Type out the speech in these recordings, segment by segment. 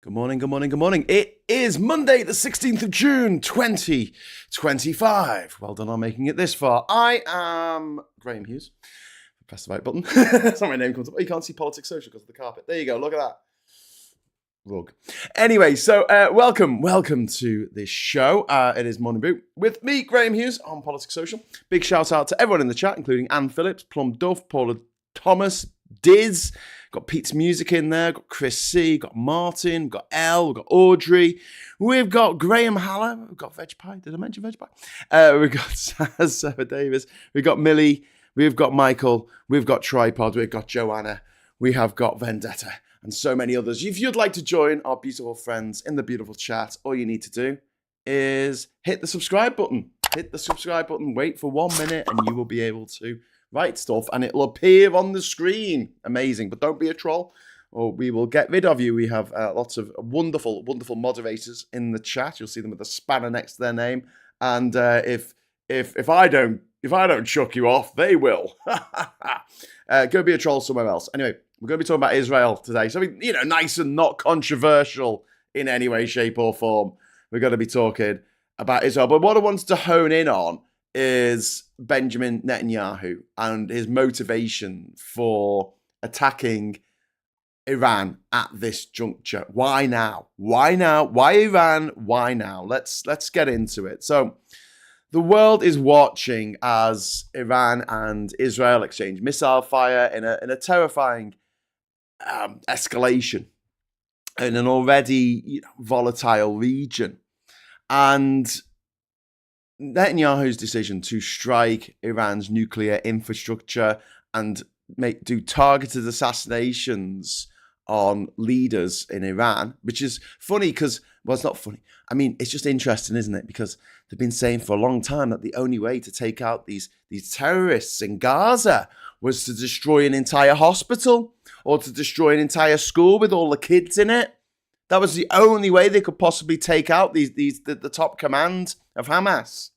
Good morning, good morning, good morning. It is Monday, the 16th of June, 2025. Well done on making it this far. I am Graham Hughes. Press the right button. That's not my name comes up. Oh, you can't see Politics Social because of the carpet. There you go, look at that. Rug. Anyway, so welcome to this show. It is Morning Brew with me, Graham Hughes, on Politics Social. Big shout out to everyone in the chat, including Anne Phillips, Plum Duff, Paula Thomas, Diz. Got Pete's Music in there, got Chris C, got Martin, we've got Elle, we've got Audrey, we've got Graham Haller, we've got Veg Pie, did I mention Veg Pie? We've got Sarah Davis, we've got Millie, we've got Michael, we've got Tripod, we've got Joanna, we have got Vendetta, and so many others. If you'd like to join our beautiful friends in the beautiful chat, all you need to do is hit the subscribe button. Hit the subscribe button, wait for 1 minute, and you will be able to write stuff and it'll appear on the screen. Amazing. But don't be a troll or we will get rid of you. We have lots of wonderful moderators in the chat. You'll see them with a spanner next to their name. And if I don't chuck you off, they will. Go be a troll somewhere else. Anyway, we're going to be talking about Israel today. Something, nice and not controversial in any way, shape or form. We're going to be talking about Israel. But what I wanted to hone in on is Benjamin Netanyahu and his motivation for attacking Iran at this juncture. Why now? Why now? Why Iran? Why now? Let's get into it. So the world is watching as Iran and Israel exchange missile fire in a terrifying escalation in an already volatile region. And Netanyahu's decision to strike Iran's nuclear infrastructure and do targeted assassinations on leaders in Iran, which is funny because, well, it's not funny. I mean, it's just interesting, isn't it? Because they've been saying for a long time that the only way to take out these terrorists in Gaza was to destroy an entire hospital or to destroy an entire school with all the kids in it. That was the only way they could possibly take out the top command of Hamas.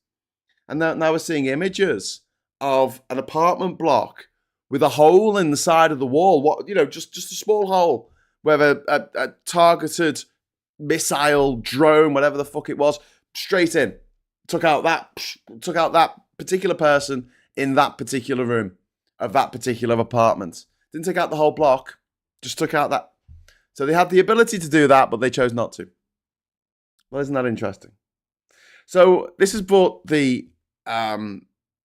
And now we're seeing images of an apartment block with a hole in the side of the wall. Just a small hole where a targeted missile, drone, whatever the fuck it was, straight in. Took out that particular person in that particular room of that particular apartment. Didn't take out the whole block, just took out that. So they had the ability to do that, but they chose not to. Well, isn't that interesting? So this has brought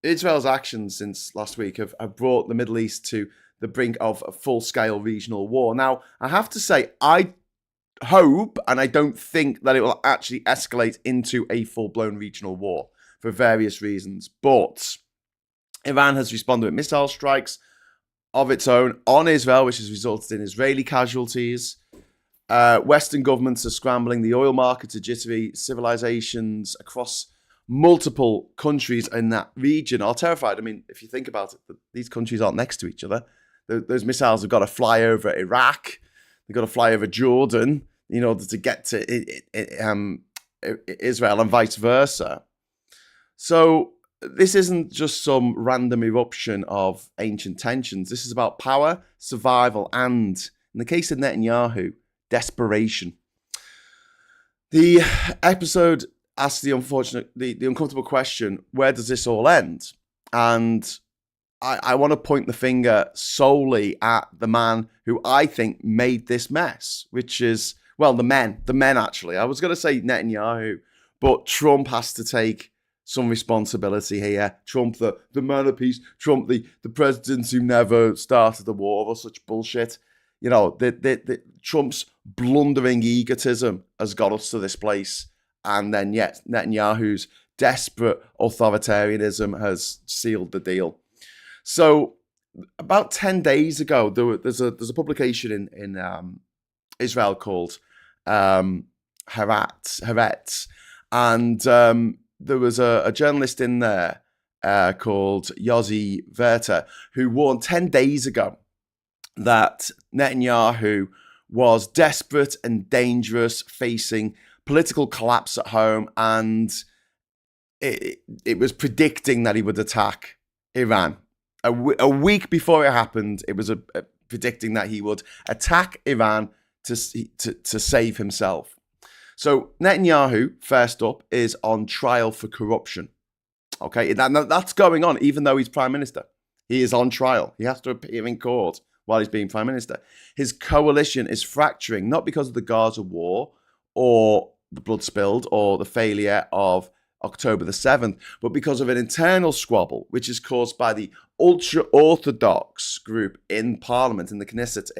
Israel's actions since last week have brought the Middle East to the brink of a full-scale regional war. Now, I have to say, I hope, and I don't think that it will actually escalate into a full-blown regional war for various reasons. But Iran has responded with missile strikes of its own on Israel, which has resulted in Israeli casualties. Western governments are scrambling the oil market to jittery civilizations across multiple countries in that region are terrified. I mean, if you think about it, these countries aren't next to each other. Those missiles have got to fly over Iraq. They've got to fly over Jordan in order to get to Israel and vice versa. So this isn't just some random eruption of ancient tensions. This is about power, survival, and, in the case of Netanyahu, desperation. The episode asks the uncomfortable question, where does this all end? And I want to point the finger solely at the man who I think made this mess, which is, well, the men actually. I was going to say Netanyahu, but Trump has to take some responsibility here. Trump, the man of peace. Trump, the president who never started the war or such bullshit. The Trump's blundering egotism has got us to this place. And then yet Netanyahu's desperate authoritarianism has sealed the deal. So about 10 days ago, there's a publication in Israel called Haaretz, and there was a journalist in there called Yossi Verta who warned 10 days ago that Netanyahu was desperate and dangerous, facing political collapse at home, and it was predicting that he would attack Iran. A week before it happened, it was predicting that he would attack Iran to save himself. So Netanyahu, first up, is on trial for corruption. Okay, that's going on even though he's prime minister. He is on trial. He has to appear in court while he's being prime minister. His coalition is fracturing, not because of the Gaza war or the blood spilled or the failure of October the 7th, but because of an internal squabble, which is caused by the ultra-Orthodox group in parliament, in the Knesset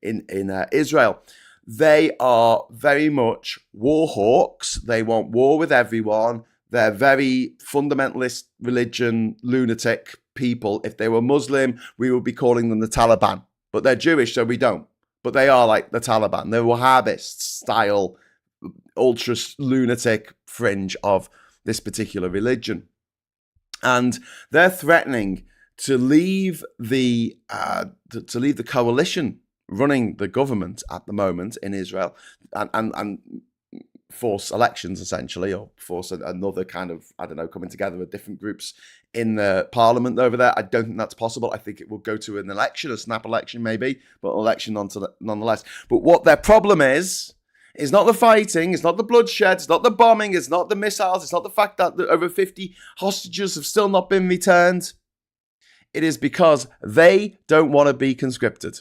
in Israel. They are very much war hawks. They want war with everyone. They're very fundamentalist religion, lunatic people. If they were Muslim, we would be calling them the Taliban. But they're Jewish, so we don't. But they are like the Taliban. They're Wahhabist style, ultra lunatic fringe of this particular religion. And they're threatening to leave the coalition running the government at the moment in Israel and force elections, essentially, or force another kind of, I don't know, coming together with different groups in the parliament over there. I don't think that's possible. I think it will go to an election, a snap election maybe, but an election nonetheless. But what their problem is not the fighting, it's not the bloodshed, it's not the bombing, it's not the missiles, it's not the fact that over 50 hostages have still not been returned. It is because they don't want to be conscripted.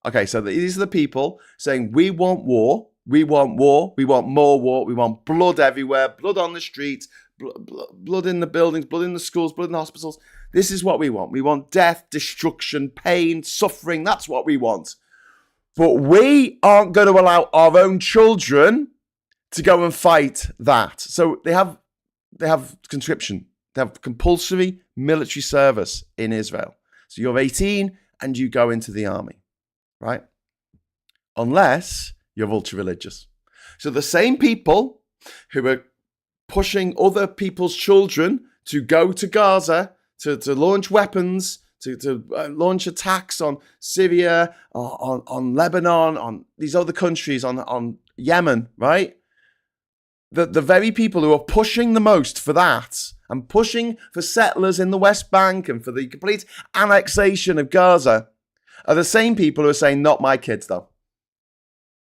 Okay, so these are the people saying, we want war, we want war, we want more war, we want blood everywhere, blood on the streets, blood in the buildings, blood in the schools, blood in the hospitals. This is what we want. We want death, destruction, pain, suffering. That's what we want. But we aren't going to allow our own children to go and fight that. So they have conscription. They have compulsory military service in Israel. So you're 18 and you go into the army, right? Unless you're ultra-religious. So the same people who are pushing other people's children to go to Gaza, to launch weapons, to launch attacks on Syria, on Lebanon, on these other countries, on Yemen, right? The very people who are pushing the most for that and pushing for settlers in the West Bank and for the complete annexation of Gaza are the same people who are saying, not my kids, though.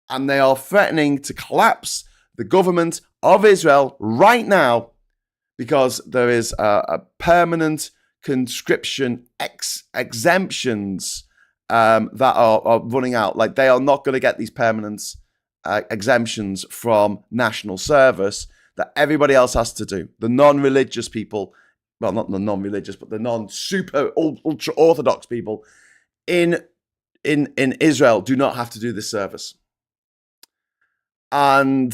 And they are threatening to collapse the government of Israel right now because there is a permanent conscription exemptions that are running out. Like, they are not going to get these permanent exemptions from national service that everybody else has to do. The non-religious people, well, not the non-religious, but the non-super ultra-Orthodox people in Israel do not have to do this service. And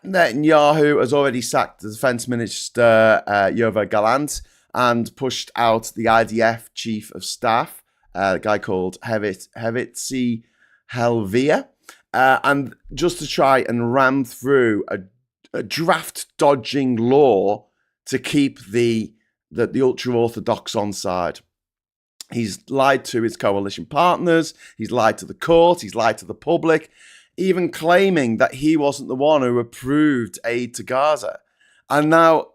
Netanyahu has already sacked the defense minister, Yoav Gallant, and pushed out the IDF chief of staff, a guy called Hevitzi Helvia, and just to try and ram through a draft-dodging law to keep the ultra-Orthodox on side. He's lied to his coalition partners, he's lied to the court, he's lied to the public, even claiming that he wasn't the one who approved aid to Gaza. And now,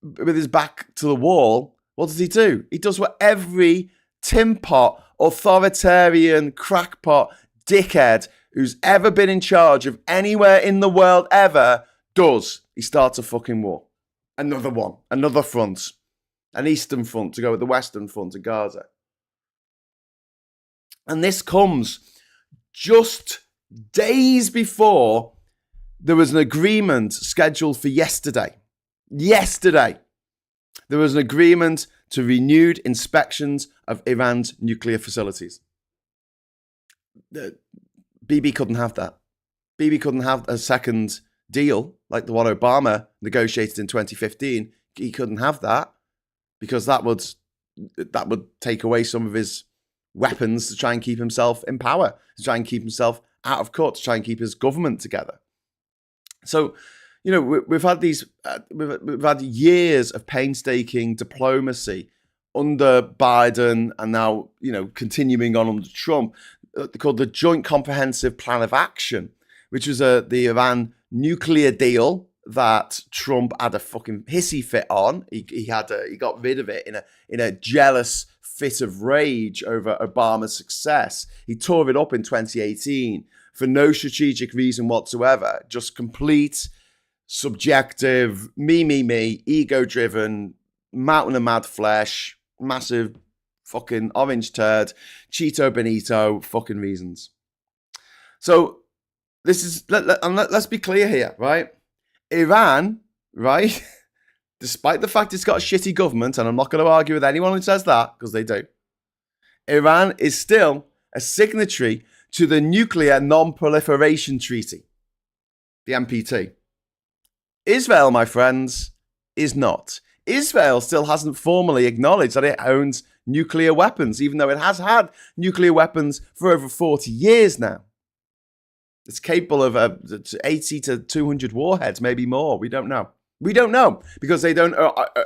with his back to the wall, what does he do? He does what every tin pot, authoritarian, crackpot, dickhead who's ever been in charge of anywhere in the world ever does. He starts a fucking war. Another one. Another front. An eastern front to go with the western front of Gaza. And this comes just days before there was an agreement scheduled for yesterday. Yesterday, there was an agreement to renewed inspections of Iran's nuclear facilities. Bibi couldn't have that. Bibi couldn't have a second deal like the one Obama negotiated in 2015. He couldn't have that because that would take away some of his weapons to try and keep himself in power, to try and keep himself out of court, to try and keep his government together. So, we've had we've had years of painstaking diplomacy under Biden and now, continuing on under Trump, called the Joint Comprehensive Plan of Action, which was the Iran nuclear deal that Trump had a fucking hissy fit on. He got rid of it in a jealous fit of rage over Obama's success. He tore it up in 2018 for no strategic reason whatsoever, just complete, subjective, me, ego-driven, mountain of mad flesh, massive fucking orange turd, Cheeto Benito fucking reasons. So this is, let's be clear here, right? Iran, right? Despite the fact it's got a shitty government, and I'm not going to argue with anyone who says that, because they do, Iran is still a signatory to the Nuclear Non-Proliferation Treaty, the NPT. Israel, my friends, is not. Israel still hasn't formally acknowledged that it owns nuclear weapons, even though it has had nuclear weapons for over 40 years now. It's capable of 80 to 200 warheads, maybe more. We don't know. We don't know because they don't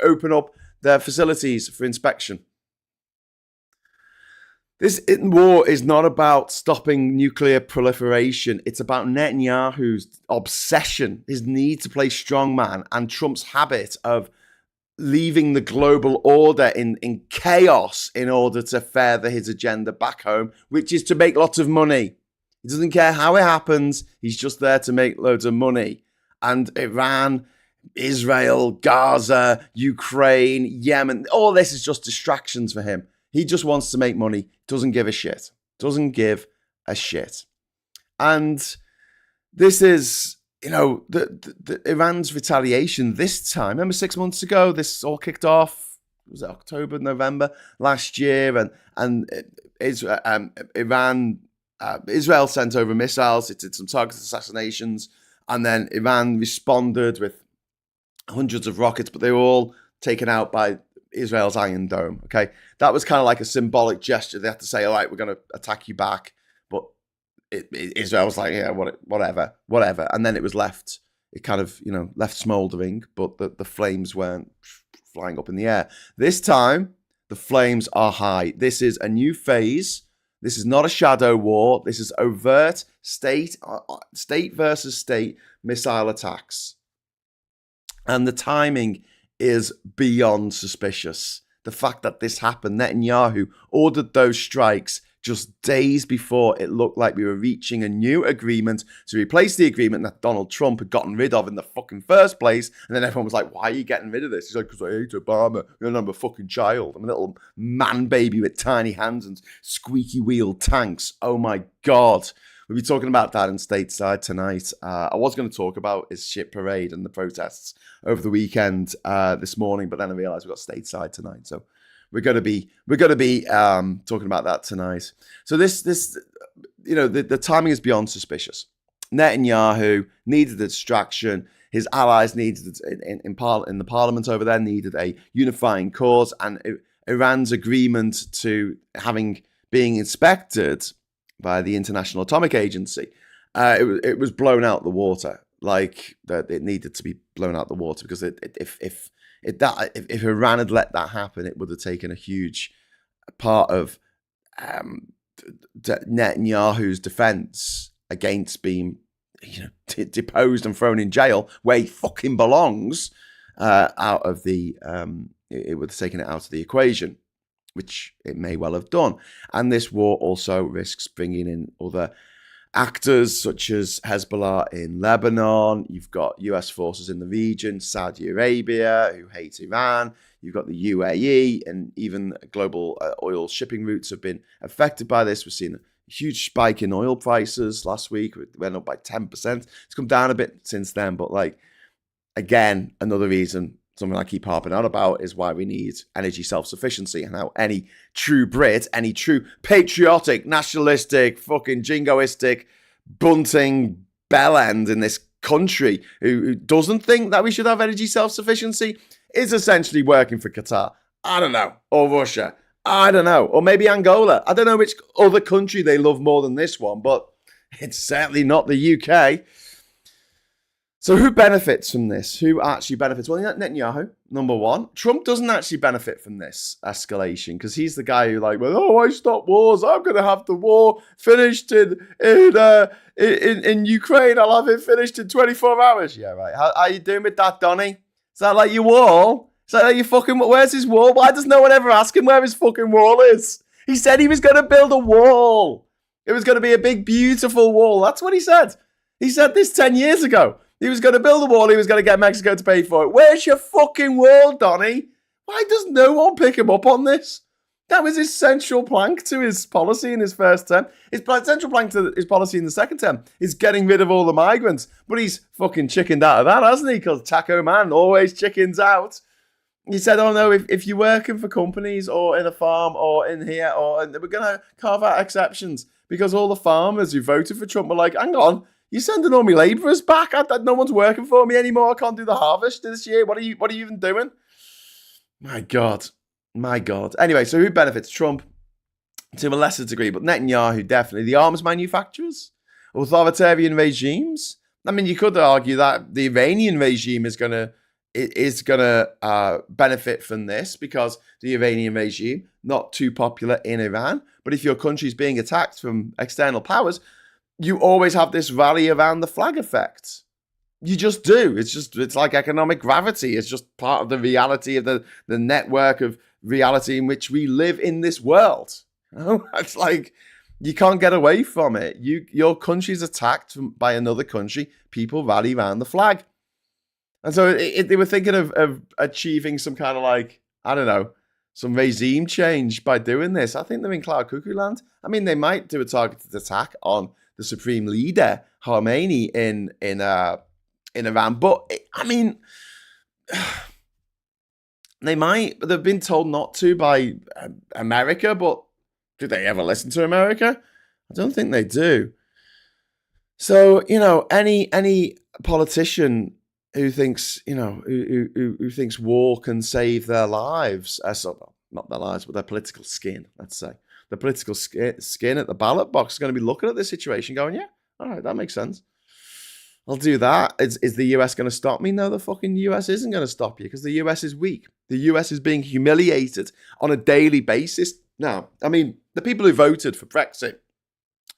open up their facilities for inspection. This war is not about stopping nuclear proliferation. It's about Netanyahu's obsession, his need to play strongman, and Trump's habit of leaving the global order in chaos in order to further his agenda back home, which is to make lots of money. He doesn't care how it happens. He's just there to make loads of money. And Iran, Israel, Gaza, Ukraine, Yemen, all this is just distractions for him. He just wants to make money. Doesn't give a shit. Doesn't give a shit. And this is, the Iran's retaliation this time. Remember 6 months ago, this all kicked off. Was it October, November last year? And Israel sent over missiles. It did some targeted assassinations. And then Iran responded with hundreds of rockets, but they were all taken out by Israel's Iron Dome. Okay, that was kind of like a symbolic gesture. They had to say, all right, we're going to attack you back. But Israel was like, yeah, whatever. And then it was left, it kind of, left smoldering, but the flames weren't flying up in the air. This time, the flames are high. This is a new phase. This is not a shadow war. This is overt state versus state missile attacks. And the timing is beyond suspicious. The fact that this happened, Netanyahu ordered those strikes just days before it looked like we were reaching a new agreement to replace the agreement that Donald Trump had gotten rid of in the fucking first place. And then everyone was like, why are you getting rid of this? He's like, because I hate Obama. I'm a fucking child. I'm a little man baby with tiny hands and squeaky wheel tanks. Oh my God. We'll be talking about that in Stateside tonight. I was going to talk about his shit parade and the protests over the weekend this morning, but then I realized we've got Stateside tonight. So we're going to be talking about that tonight. So this the timing is beyond suspicious. Netanyahu needed a distraction. His allies needed in the parliament over there needed a unifying cause, and Iran's agreement to being inspected by the International Atomic Agency, it was blown out the water. Like that, it needed to be blown out the water because if Iran had let that happen, it would have taken a huge part of Netanyahu's defense against being deposed and thrown in jail, where he fucking belongs, out of the. It would have taken it out of the equation, which it may well have done. And this war also risks bringing in other actors such as Hezbollah in Lebanon. You've got US forces in the region, Saudi Arabia, who hate Iran. You've got the UAE, and even global oil shipping routes have been affected by this. We've seen a huge spike in oil prices last week. It went up by 10%. It's come down a bit since then, but again, another reason, something I keep harping on about, is why we need energy self-sufficiency, and how any true Brit, any true patriotic, nationalistic, fucking jingoistic, bunting bellend in this country who doesn't think that we should have energy self-sufficiency is essentially working for Qatar. I don't know. Or Russia. I don't know. Or maybe Angola. I don't know which other country they love more than this one, but it's certainly not the UK. So who benefits from this? Who actually benefits? Well, Netanyahu, number one. Trump doesn't actually benefit from this escalation because he's the guy who I stop wars. I'm going to have the war finished in Ukraine. I'll have it finished in 24 hours. Yeah, right. How you doing with that, Donny? Is that like your wall? So you fucking, where's his wall? Why does no one ever ask him where his fucking wall is? He said he was going to build a wall. It was going to be a big, beautiful wall. That's what he said. He said this 10 years ago. He was going to build a wall. He was going to get Mexico to pay for it. Where's your fucking wall, Donny? Why does no one pick him up on this? That was his central plank to his policy in his first term. His central plank to his policy in the second term is getting rid of all the migrants. But he's fucking chickened out of that, hasn't he? Because Taco Man always chickens out. He said, oh no, if you're working for companies or in a farm or in here, we're going to carve out exceptions. Because all the farmers who voted for Trump were like, hang on, you're sending all my labourers back? No one's working for me anymore. I can't do the harvest this year. What are you even doing? My God. Anyway, so who benefits? Trump, to a lesser degree, but Netanyahu definitely. The arms manufacturers, authoritarian regimes. I mean, you could argue that the Iranian regime is gonna benefit from this because the Iranian regime not too popular in Iran. But if your country's being attacked from external powers, you always have this rally around the flag effect. You just do. It's like economic gravity. It's just part of the reality of the network of reality in which we live in this world. You know? It's like you can't get away from it. Your country's attacked by another country. People rally around the flag. And so they were thinking of achieving some kind of like, I don't know, some regime change by doing this. I think they're in cloud cuckoo land. I mean, they might do a targeted attack on the supreme leader, Khomeini, in Iran. But, I mean, they might. They've been told not to by America, but do they ever listen to America? I don't think they do. So, you know, any politician who thinks, you know, who thinks war can save their lives, not their lives, but their political skin, let's say. The political skin at the ballot box is going to be looking at this situation going, yeah, all right, that makes sense. I'll do that. Is the US going to stop me? No, the fucking US isn't going to stop you because the US is weak. The US is being humiliated on a daily basis. Now, I mean, the people who voted for Brexit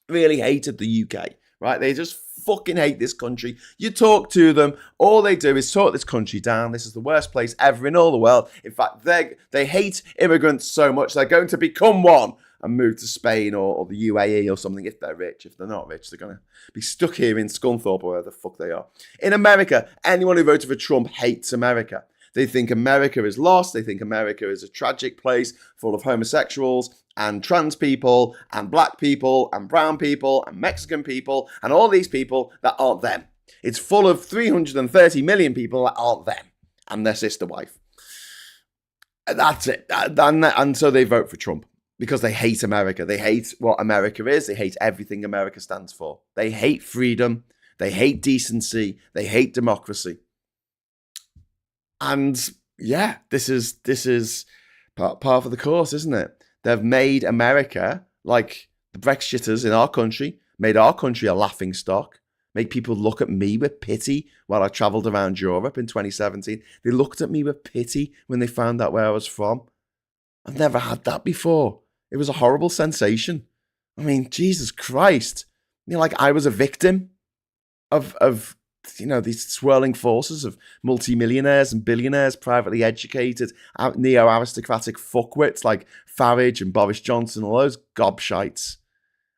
really hated the UK, right? They just fucking hate this country. You talk to them, all they do is talk this country down. This is the worst place ever in all the world. In fact, they hate immigrants so much they're going to become one and move to Spain or the UAE or something if they're rich. If they're not rich, they're going to be stuck here in Scunthorpe or wherever the fuck they are. In America, anyone who voted for Trump hates America. They think America is lost. They think America is a tragic place full of homosexuals and trans people and black people and brown people and Mexican people and all these people that aren't them. It's full of 330 million people that aren't them and their sister wife. That's it. And so they vote for Trump. Because they hate America. They hate what America is. They hate everything America stands for. They hate freedom. They hate decency. They hate democracy. And yeah, this is part of the course, isn't it? They've made America, like the Brexiters in our country, made our country a laughing stock, made people look at me with pity while I travelled around Europe in 2017. They looked at me with pity when they found out where I was from. I've never had that before. It was a horrible sensation. I mean, Jesus Christ. You know, like I was a victim of you know, these swirling forces of multimillionaires and billionaires, privately educated, neo-aristocratic fuckwits like Farage and Boris Johnson, all those gobshites.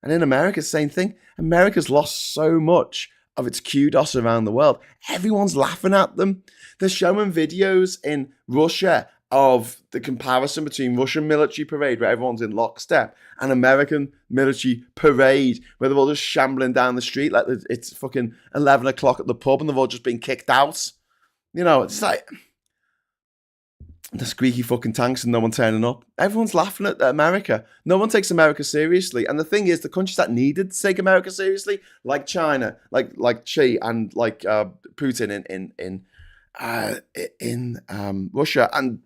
And in America, same thing. America's lost so much of its kudos around the world. Everyone's laughing at them. They're showing videos in Russia of the comparison between Russian military parade, where everyone's in lockstep, and American military parade, where they're all just shambling down the street like it's fucking 11 o'clock at the pub and they've all just been kicked out. You know, it's like the squeaky fucking tanks and no one turning up. Everyone's laughing at America. No one takes America seriously. And the thing is, the countries that needed to take America seriously, like China, like Xi and like Putin in Russia, and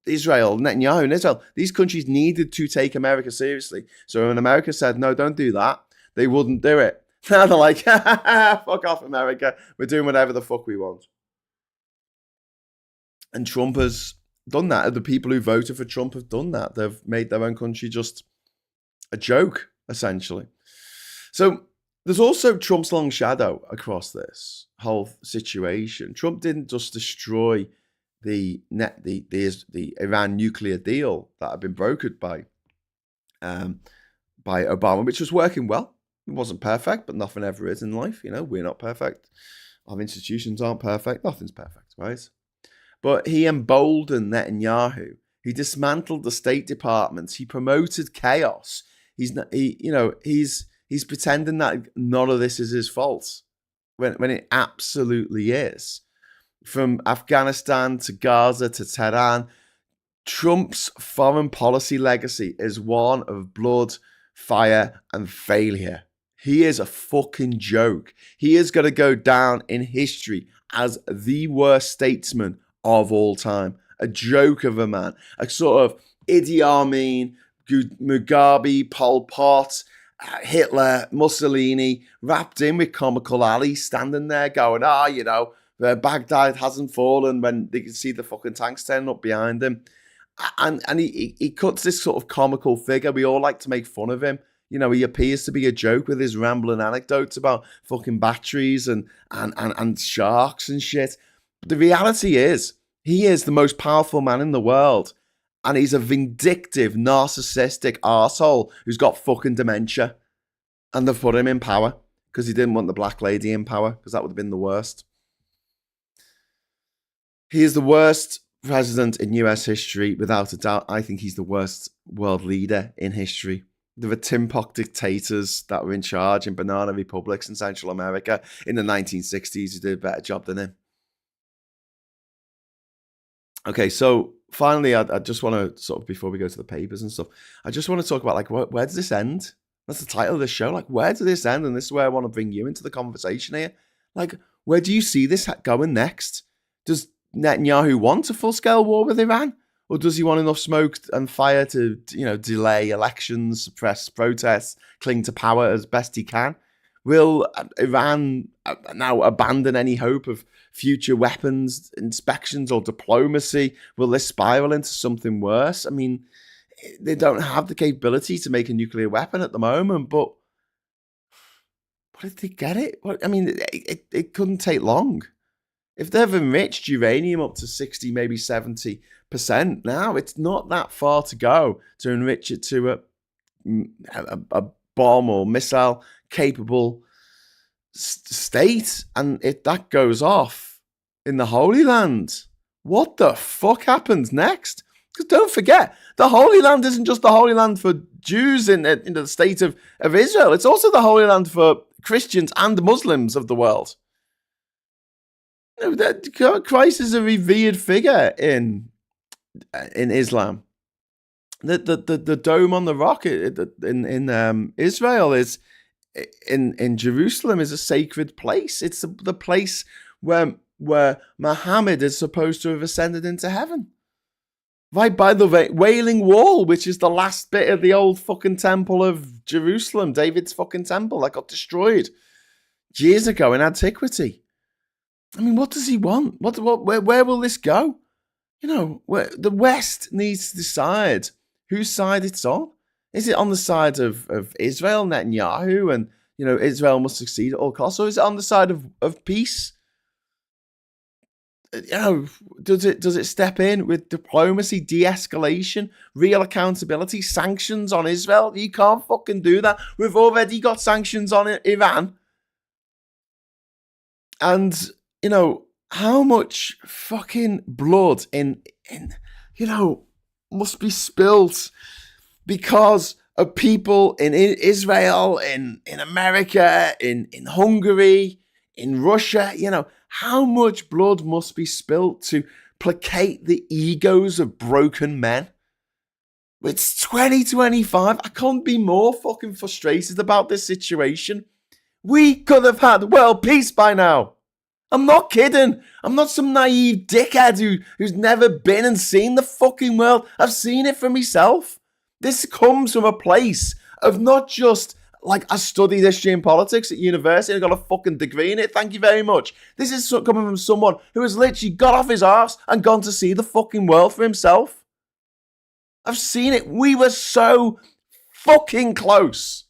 Israel, Netanyahu in Israel, these countries needed to take America seriously. So when America said, no, don't do that, they wouldn't do it. Now they're like, fuck off, America. We're doing whatever the fuck we want. And Trump has done that. The people who voted for Trump have done that. They've made their own country just a joke, essentially. So there's also Trump's long shadow across this whole situation. Trump didn't just destroy the Iran nuclear deal that had been brokered by Obama, which was working well. It wasn't perfect, but nothing ever is in life. We're not perfect. Our institutions aren't perfect. Nothing's perfect, right? But he emboldened Netanyahu. He dismantled the State Department. He promoted chaos. He's pretending that none of this is his fault when it absolutely is. From Afghanistan to Gaza to Tehran, Trump's foreign policy legacy is one of blood, fire, and failure. He is a fucking joke. He is going to go down in history as the worst statesman of all time. A joke of a man. A sort of Idi Amin, Mugabe, Pol Pot, Hitler, Mussolini, wrapped in with comical Ali, standing there going, Baghdad hasn't fallen, when they can see the fucking tanks turning up behind him. And he cuts this sort of comical figure. We all like to make fun of him. He appears to be a joke with his rambling anecdotes about fucking batteries and sharks and shit. But the reality is, he is the most powerful man in the world. And he's a vindictive, narcissistic arsehole who's got fucking dementia. And they've put him in power because he didn't want the black lady in power, because that would have been the worst. He is the worst president in US history, without a doubt. I think he's the worst world leader in history. There were tin pot dictators that were in charge in banana republics in Central America in the 1960s who did a better job than him. Okay, so finally, I just want to sort of, before we go to the papers and stuff, I just want to talk about, where does this end? That's the title of the show. Where does this end? And this is where I want to bring you into the conversation here. Where do you see this going next? Does Netanyahu want a full-scale war with Iran? Or does he want enough smoke and fire to, delay elections, suppress protests, cling to power as best he can? Will Iran now abandon any hope of future weapons inspections or diplomacy? Will this spiral into something worse? I mean, they don't have the capability to make a nuclear weapon at the moment, but if they get it? It couldn't take long. If they've enriched uranium up to 60, maybe 70% now, it's not that far to go to enrich it to a bomb or missile capable state. And if that goes off in the Holy Land, what the fuck happens next? Because don't forget, the Holy Land isn't just the Holy Land for Jews in the state of Israel. It's also the Holy Land for Christians and Muslims of the world. Christ is a revered figure in Islam. The dome on the rock in Israel is in Jerusalem is a sacred place. It's the place where Muhammad is supposed to have ascended into heaven. Right by the Wailing Wall, which is the last bit of the old fucking temple of Jerusalem, David's fucking temple that got destroyed years ago in antiquity. I mean, what does he want? Where will this go? The West needs to decide whose side it's on. Is it on the side of Israel, Netanyahu, and Israel must succeed at all costs, or is it on the side of peace? Does it step in with diplomacy, de-escalation, real accountability, sanctions on Israel? You can't fucking do that. We've already got sanctions on Iran, and how much fucking blood in must be spilt because of people in Israel, in America, in Hungary, in Russia. How much blood must be spilt to placate the egos of broken men? It's 2025. I can't be more fucking frustrated about this situation. We could have had world peace by now. I'm not kidding. I'm not some naive dickhead who's never been and seen the fucking world. I've seen it for myself. This comes from a place of not just, I studied history and politics at university and I got a fucking degree in it. Thank you very much. This is coming from someone who has literally got off his arse and gone to see the fucking world for himself. I've seen it. We were so fucking close.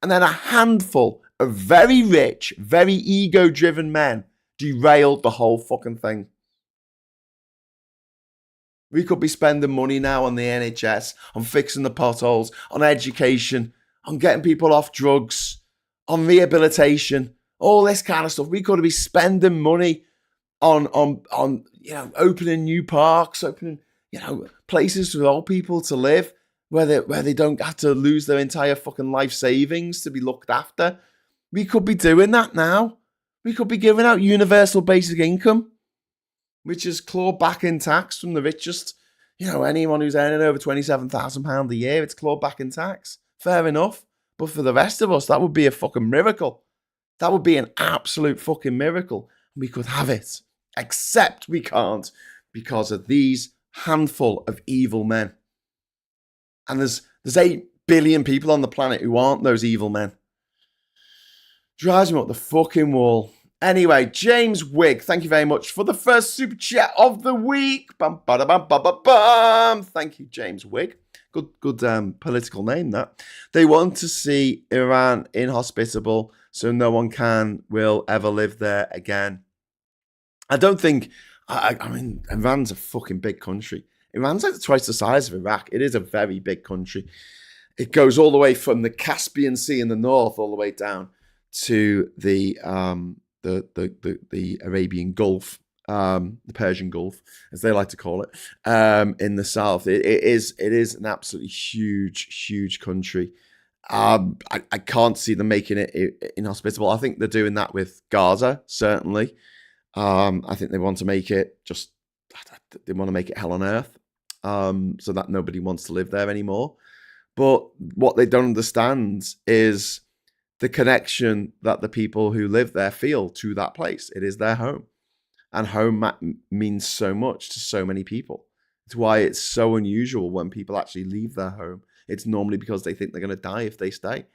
And then a handful of very rich, very ego-driven men derailed the whole fucking thing. We could be spending money now on the NHS, on fixing the potholes, on education, on getting people off drugs, on rehabilitation, all this kind of stuff. We could be spending money on opening new parks, opening places for old people to live where they don't have to lose their entire fucking life savings to be looked after. We could be doing that now. We could be giving out universal basic income, which is clawed back in tax from the richest. Anyone who's earning over £27,000 a year, it's clawed back in tax. Fair enough. But for the rest of us, that would be a fucking miracle. That would be an absolute fucking miracle. We could have it. Except we can't because of these handful of evil men. And there's 8 billion people on the planet who aren't those evil men. Drives me up the fucking wall. Anyway, James Wigg, thank you very much for the first super chat of the week. Bum, bada, bum, bum, bum, bum. Thank you, James Wigg. Good political name, that. They want to see Iran inhospitable so no one will ever live there again. I don't think, I mean, Iran's a fucking big country. Iran's like twice the size of Iraq. It is a very big country. It goes all the way from the Caspian Sea in the north all the way down to the Arabian Gulf, the Persian Gulf, as they like to call it, in the south. It is an absolutely huge country. I can't see them making it inhospitable. I think they're doing that with Gaza, certainly. I think they want to make it hell on earth, so that nobody wants to live there anymore. But what they don't understand is the connection that the people who live there feel to that place. It is their home. And home means so much to so many people. It's why it's so unusual when people actually leave their home. It's normally because they think they're going to die if they stay.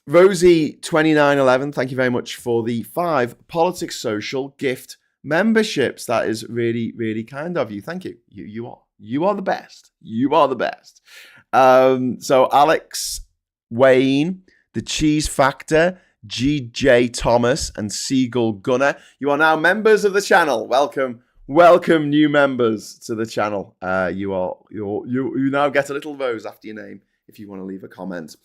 Rosie2911, thank you very much for the 5 Politics Social gift memberships. That is really, really kind of you. Thank you. You are the best. You are the best. So Alex Wayne, The Cheese Factor, GJ Thomas, and Seagull Gunner, you are now members of the channel. Welcome new members to the channel. You now get a little rose after your name if you want to leave a comment.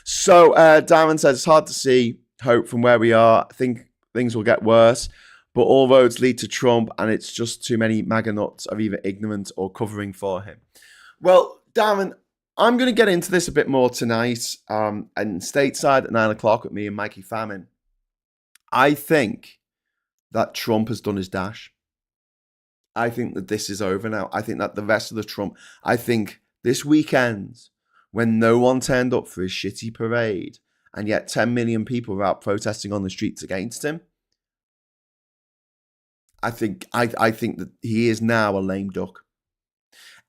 So Darren says it's hard to see hope from where we are. I think things will get worse, but all roads lead to Trump, and it's just too many MAGA nuts are either ignorant or covering for him. Well, Darren, I'm going to get into this a bit more tonight, and stateside at 9 o'clock with me and Mikey Famine. I think that Trump has done his dash. I think that this is over now. I think that the rest of the Trump, I think this weekend, when no one turned up for his shitty parade, and yet 10 million people were out protesting on the streets against him, I think that he is now a lame duck.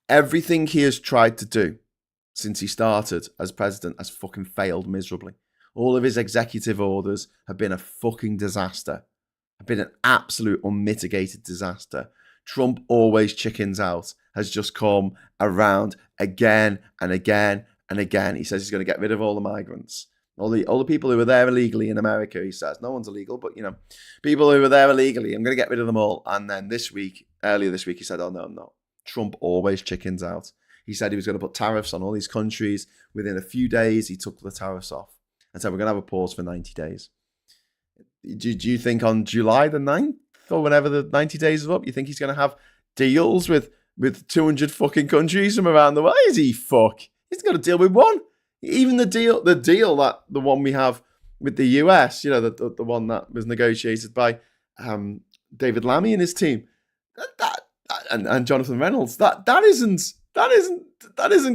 Everything he has tried to do since he started as president has fucking failed miserably. All of his executive orders have been a fucking disaster. Have been an absolute unmitigated disaster. Trump always chickens out has just come around again and again and again. He says he's going to get rid of all the migrants. All the people who were there illegally in America, he says. No one's illegal, but, people who were there illegally, I'm going to get rid of them all. And then earlier this week, he said, oh, no. Trump always chickens out. He said he was going to put tariffs on all these countries. Within a few days, he took the tariffs off and said, we're going to have a pause for 90 days. Do you think on July the 9th or whenever the 90 days is up, you think he's going to have deals with 200 fucking countries from around the world? Is he fuck? He's got to deal with one. Even the deal that the one we have with the US, the one that was negotiated by David Lammy and his team, and Jonathan Reynolds, that isn't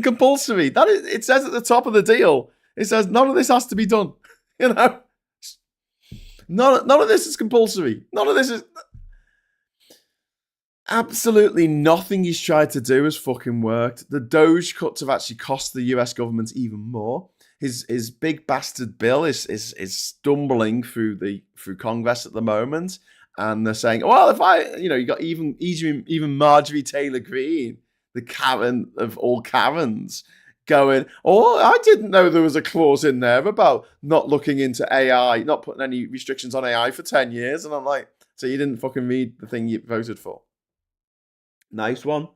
compulsory. It says at the top of the deal, it says none of this has to be done. None of this is compulsory. None of this is. Absolutely nothing he's tried to do has fucking worked. The Doge cuts have actually cost the US government even more. His big bastard bill is stumbling through Congress at the moment, and they're saying, well, if you got even Marjorie Taylor Greene, the Karen of all Karens, going, oh, I didn't know there was a clause in there about not looking into AI, not putting any restrictions on AI for 10 years. And I'm like, so you didn't fucking read the thing you voted for? Nice one.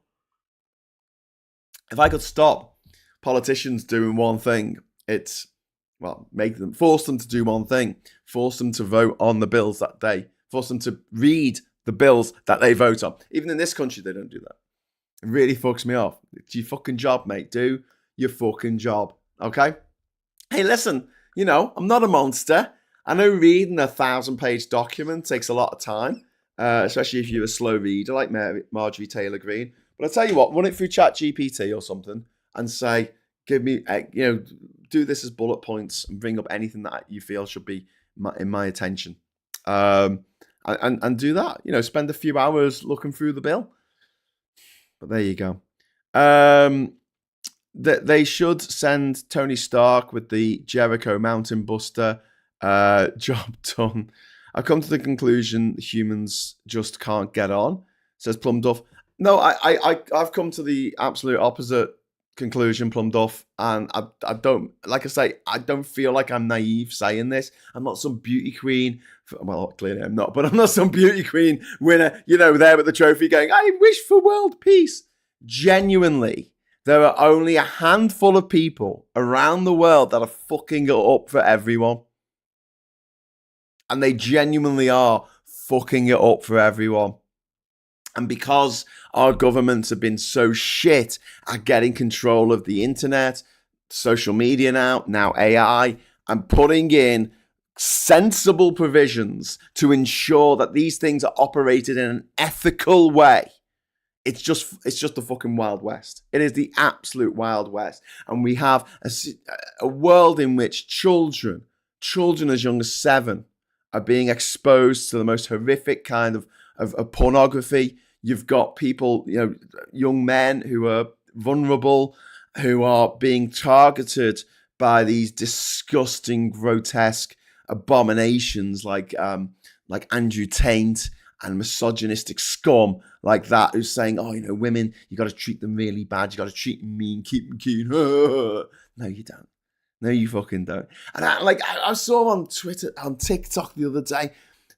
If I could stop politicians doing one thing, it's, well, force them to do one thing, force them to vote on the bills that day, force them to read the bills that they vote on. Even in this country, they don't do that. It really fucks me off. It's your fucking job, mate. Do your fucking job, okay? Hey, listen, I'm not a monster. I know reading a 1,000-page document takes a lot of time, especially if you're a slow reader like Marjorie Taylor Greene. But I'll tell you what, run it through ChatGPT or something and say, give me, do this as bullet points and bring up anything that you feel should be in my attention. And do that. Spend a few hours looking through the bill. But there you go. They should send Tony Stark with the Jericho Mountain Buster. Job done. I've come to the conclusion humans just can't get on, says Plum Duff. No, I've come to the absolute opposite conclusion, Plum Duff, and I don't, like I say, I don't feel like I'm naive saying this. I'm not some beauty queen. Well, clearly I'm not, but I'm not some beauty queen winner, there with the trophy going, I wish for world peace. Genuinely, there are only a handful of people around the world that are fucking it up for everyone. And they genuinely are fucking it up for everyone. And because our governments have been so shit at getting control of the internet, social media now AI, and putting in sensible provisions to ensure that these things are operated in an ethical way, it's just the fucking Wild West. It is the absolute Wild West. And we have a world in which children as young as 7 are being exposed to the most horrific kind of pornography. You've got people, young men who are vulnerable, who are being targeted by these disgusting, grotesque abominations like Andrew Tate and misogynistic scum like that, who's saying, women, you got to treat them really bad. You got to treat them mean, keep them keen. No, you don't. No, you fucking don't. And I saw on Twitter, on TikTok the other day,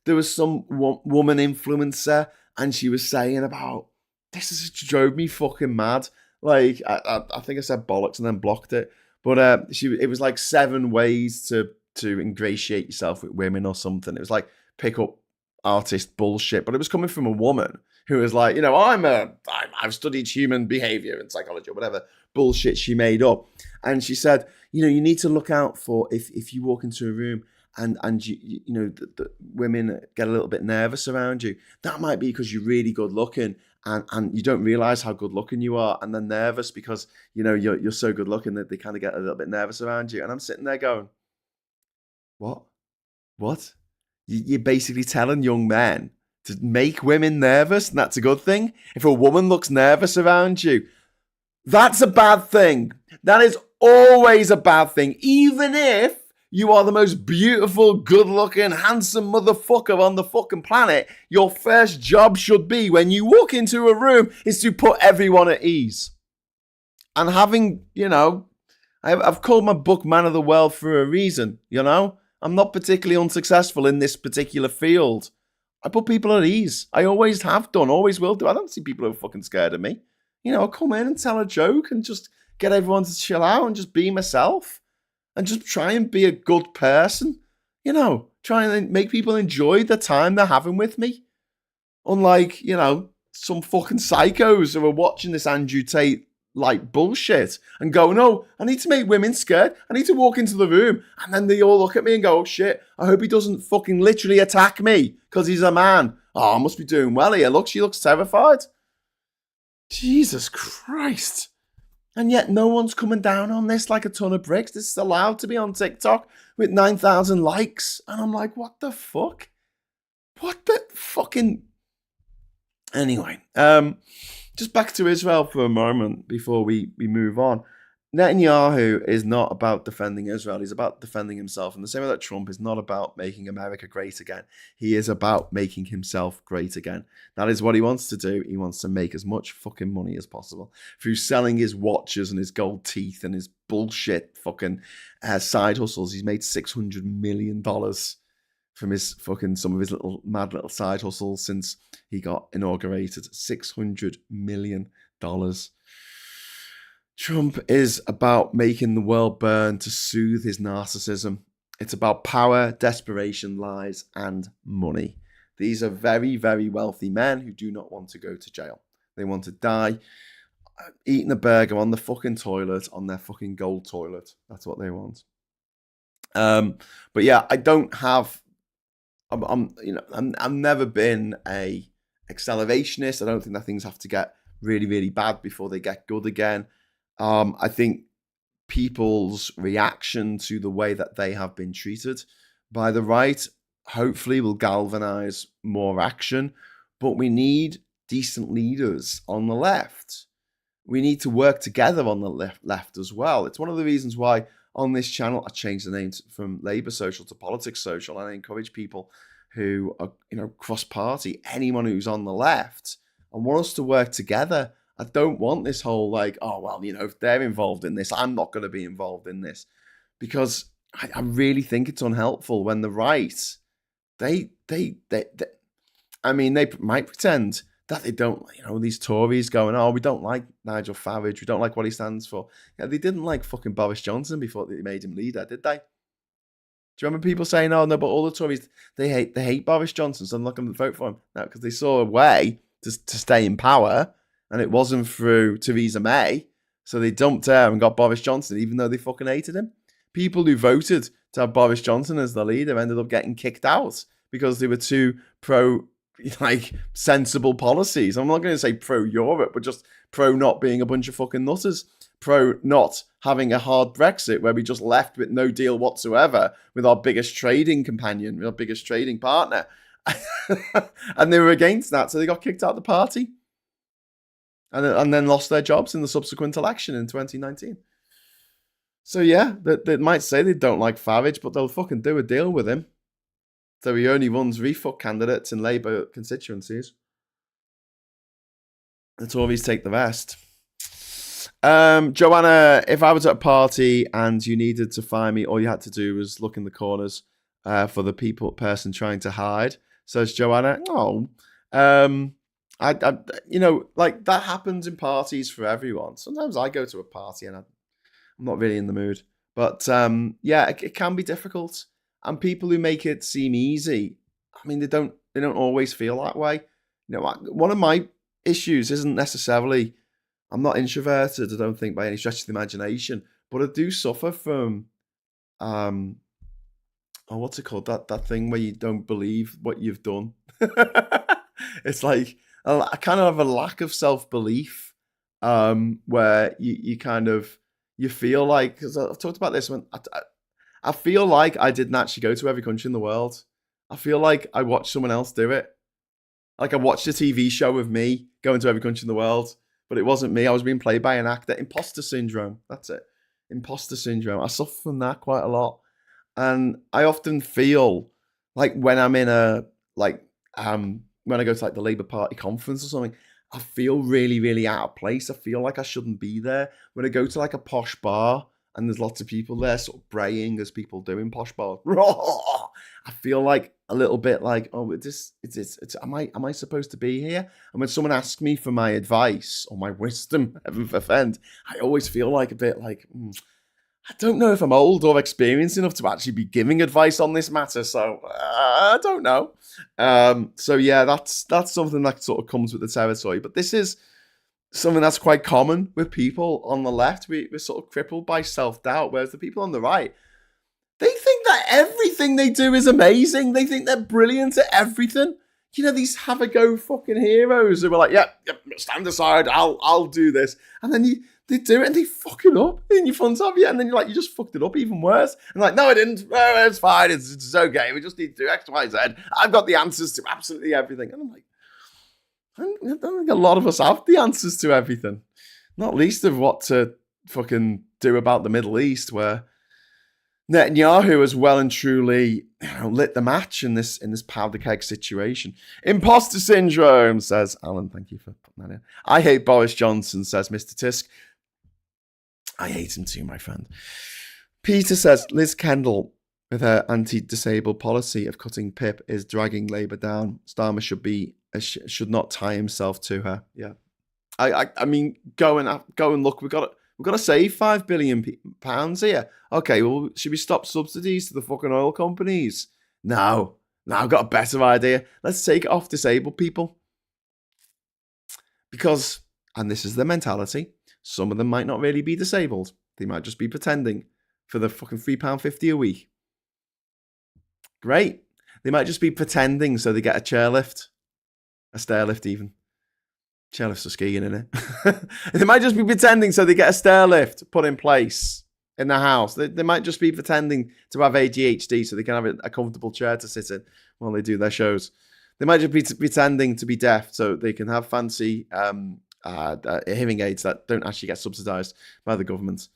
there was some woman influencer, and she was saying about, this drove me fucking mad. Like, I think I said bollocks and then blocked it. But it was like 7 ways to ingratiate yourself with women or something. It was like pick up artist bullshit. But it was coming from a woman who was like, I've studied human behavior and psychology or whatever bullshit she made up. And she said, you need to look out for if you walk into a room and the women get a little bit nervous around you, that might be because you're really good looking and you don't realize how good looking you are, and they're nervous because you're so good looking that they kind of get a little bit nervous around you. And I'm sitting there going, what? You're basically telling young men to make women nervous, and that's a good thing? If a woman looks nervous around you, that's a bad thing. That is always a bad thing. Even if you are the most beautiful, good-looking, handsome motherfucker on the fucking planet, your first job should be, when you walk into a room, is to put everyone at ease. And having, I've called my book Man of the World for a reason, I'm not particularly unsuccessful in this particular field. I put people at ease. I always have done, always will do. I don't see people who are fucking scared of me. I'll come in and tell a joke and just get everyone to chill out and just be myself and just try and be a good person. Try and make people enjoy the time they're having with me. Unlike, some fucking psychos who are watching this Andrew Tate like bullshit and go, no, I need to make women scared. I need to walk into the room. And then they all look at me and go, oh shit, I hope he doesn't fucking literally attack me because he's a man. Oh, I must be doing well here. Look, she looks terrified. Jesus Christ. And yet no one's coming down on this like a ton of bricks. This is allowed to be on TikTok with 9,000 likes. And I'm like, what the fuck? What the fucking... Anyway, just back to Israel for a moment before we move on. Netanyahu is not about defending Israel. He's about defending himself. And the same way that Trump is not about making America great again. He is about making himself great again. That is what he wants to do. He wants to make as much fucking money as possible through selling his watches and his gold teeth and his bullshit fucking side hustles. He's made $600 million from his fucking, some of his mad little side hustles since he got inaugurated. $600 million. Trump is about making the world burn to soothe his narcissism. It's about power, desperation, lies, and money. These are very, very wealthy men who do not want to go to jail. They want to die eating a burger on the fucking toilet, on their fucking gold toilet. That's what they want. But yeah, I don't have. I've never been a accelerationist. I don't think that things have to get really, really bad before they get good again. I think people's reaction to the way that they have been treated by the right hopefully will galvanize more action. But we need decent leaders on the left. We need to work together on the left as well. It's one of the reasons why on this channel I changed the name from Labour Social to Politics Social, and I encourage people who are, cross-party, anyone who's on the left, and want us to work together. I don't want this whole if they're involved in this, I'm not going to be involved in this, because I really think it's unhelpful when the right, they might pretend that they don't, these Tories going, we don't like Nigel Farage, we don't like what he stands for. Yeah, they didn't like fucking Boris Johnson before they made him leader, did they? Do you remember people saying, "Oh no, but all the Tories they hate Boris Johnson, so I'm not going to vote for him"? No, because they saw a way to stay in power, and it wasn't through Theresa May, so they dumped her and got Boris Johnson, even though they fucking hated him. People who voted to have Boris Johnson as the leader ended up getting kicked out because they were too sensible policies. I'm not going to say pro-Europe, but just pro not being a bunch of fucking nutters. Pro not having a hard Brexit where we just left with no deal whatsoever with our biggest trading companion, with our biggest trading partner. And they were against that, so they got kicked out of the party. And then lost their jobs in the subsequent election in 2019. So yeah, they might say they don't like Farage, but they'll fucking do a deal with him. So he only runs refuck candidates in Labour constituencies. The Tories take the rest. Joanna, if I was at a party and you needed to find me, all you had to do was look in the corners for the person trying to hide. Says Joanna. That happens in parties for everyone. Sometimes I go to a party and I'm not really in the mood. But it can be difficult. And people who make it seem easy, they don't always feel that way. One of my issues isn't necessarily, I'm not introverted, I don't think by any stretch of the imagination, but I do suffer from, what's it called? That thing where you don't believe what you've done. It's like, I kind of have a lack of self-belief, where you feel like, because I've talked about this when I feel like I didn't actually go to every country in the world. I feel like I watched someone else do it. Like I watched a TV show of me going to every country in the world, but it wasn't me. I was being played by an actor. Imposter syndrome. That's it. Imposter syndrome. I suffer from that quite a lot. And I often feel like when I'm in when I go to the Labour Party conference or something, I feel really, really out of place. I feel like I shouldn't be there. When I go to a posh bar and there's lots of people there sort of braying as people do in posh bars, I feel like a little bit like, am I supposed to be here? And when someone asks me for my advice or my wisdom, heaven forfend, I always feel like a bit like, I don't know if I'm old or experienced enough to actually be giving advice on this matter. So I don't know. So yeah, that's something that sort of comes with the territory. But this is something that's quite common with people on the left. We're sort of crippled by self-doubt, whereas the people on the right, they think that everything they do is amazing. They think they're brilliant at everything. These have-a-go fucking heroes who are like, yep, stand aside, I'll do this. And then they do it and they fuck it up in your front of you. And then you're like, you just fucked it up even worse. And like, no, I didn't. No, it's fine. It's okay. We just need to do X, Y, Z. I've got the answers to absolutely everything. And I'm like, I don't think a lot of us have the answers to everything. Not least of what to fucking do about the Middle East, where Netanyahu has well and truly lit the match in this powder keg situation. Imposter syndrome, says Alan. Thank you for putting that in. I hate Boris Johnson, says Mr. Tisk. I hate him too, my friend. Peter says Liz Kendall, with her anti-disabled policy of cutting PIP, is dragging Labour down. Starmer should not tie himself to her. Yeah, I mean, go and look. We've got to save £5 billion here. Okay, well, should we stop subsidies to the fucking oil companies? No, I've got a better idea. Let's take it off disabled people. Because, and this is the mentality, some of them might not really be disabled. They might just be pretending for the fucking £3.50 a week. Great. They might just be pretending so they get a chairlift, a stairlift even. Chairlifts are skiing, innit? They might just be pretending so they get a stairlift put in place in the house. They might just be pretending to have ADHD so they can have a comfortable chair to sit in while they do their shows. They might just be pretending to be deaf so they can have fancy hearing aids that don't actually get subsidised by the government.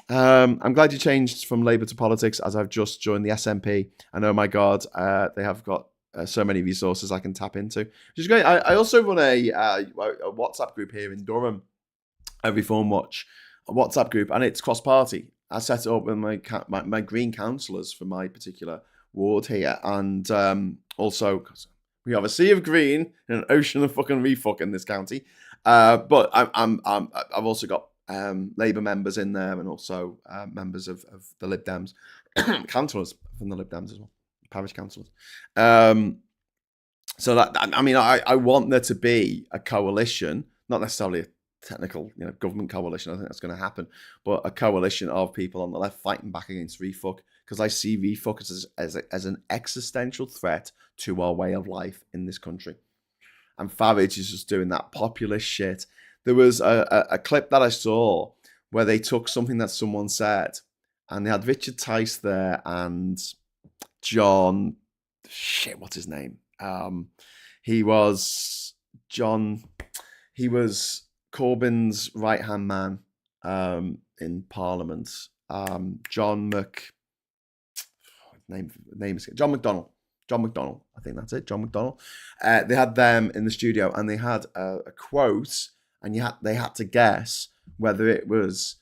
I'm glad you changed from Labour to politics, as I've just joined the SNP. And oh my God, they have got so many resources I can tap into, which is great. I also run a WhatsApp group here in Durham, a Reform Watch, a WhatsApp group, and it's cross-party. I set it up with my Green councillors for my particular ward here, and also we have a sea of green and an ocean of fucking refuck in this county. But I've also got Labour members in there, and also members of the Lib Dems, councillors from the Lib Dems as well, parish councillors. So that, I mean, I want there to be a coalition, not necessarily a technical, government coalition. I think that's going to happen, but a coalition of people on the left fighting back against refuck, because I see refuck as an existential threat to our way of life in this country. And Farage is just doing that populist shit. There was a clip that I saw where they took something that someone said, and they had Richard Tice there and John, what's his name? He was Corbyn's right-hand man in Parliament. John McDonnell. John McDonnell, I think that's it. John McDonnell. They had them in the studio, and they had a quote, and they had to guess whether it was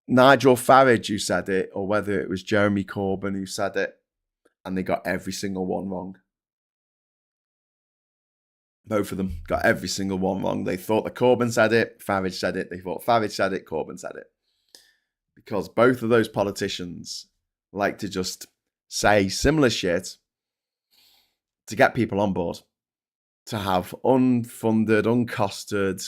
Nigel Farage who said it or whether it was Jeremy Corbyn who said it, and they got every single one wrong. Both of them got every single one wrong. They thought that Corbyn said it, Farage said it. They thought Farage said it, Corbyn said it. Because both of those politicians like to just say similar shit to get people on board, to have unfunded, uncosted,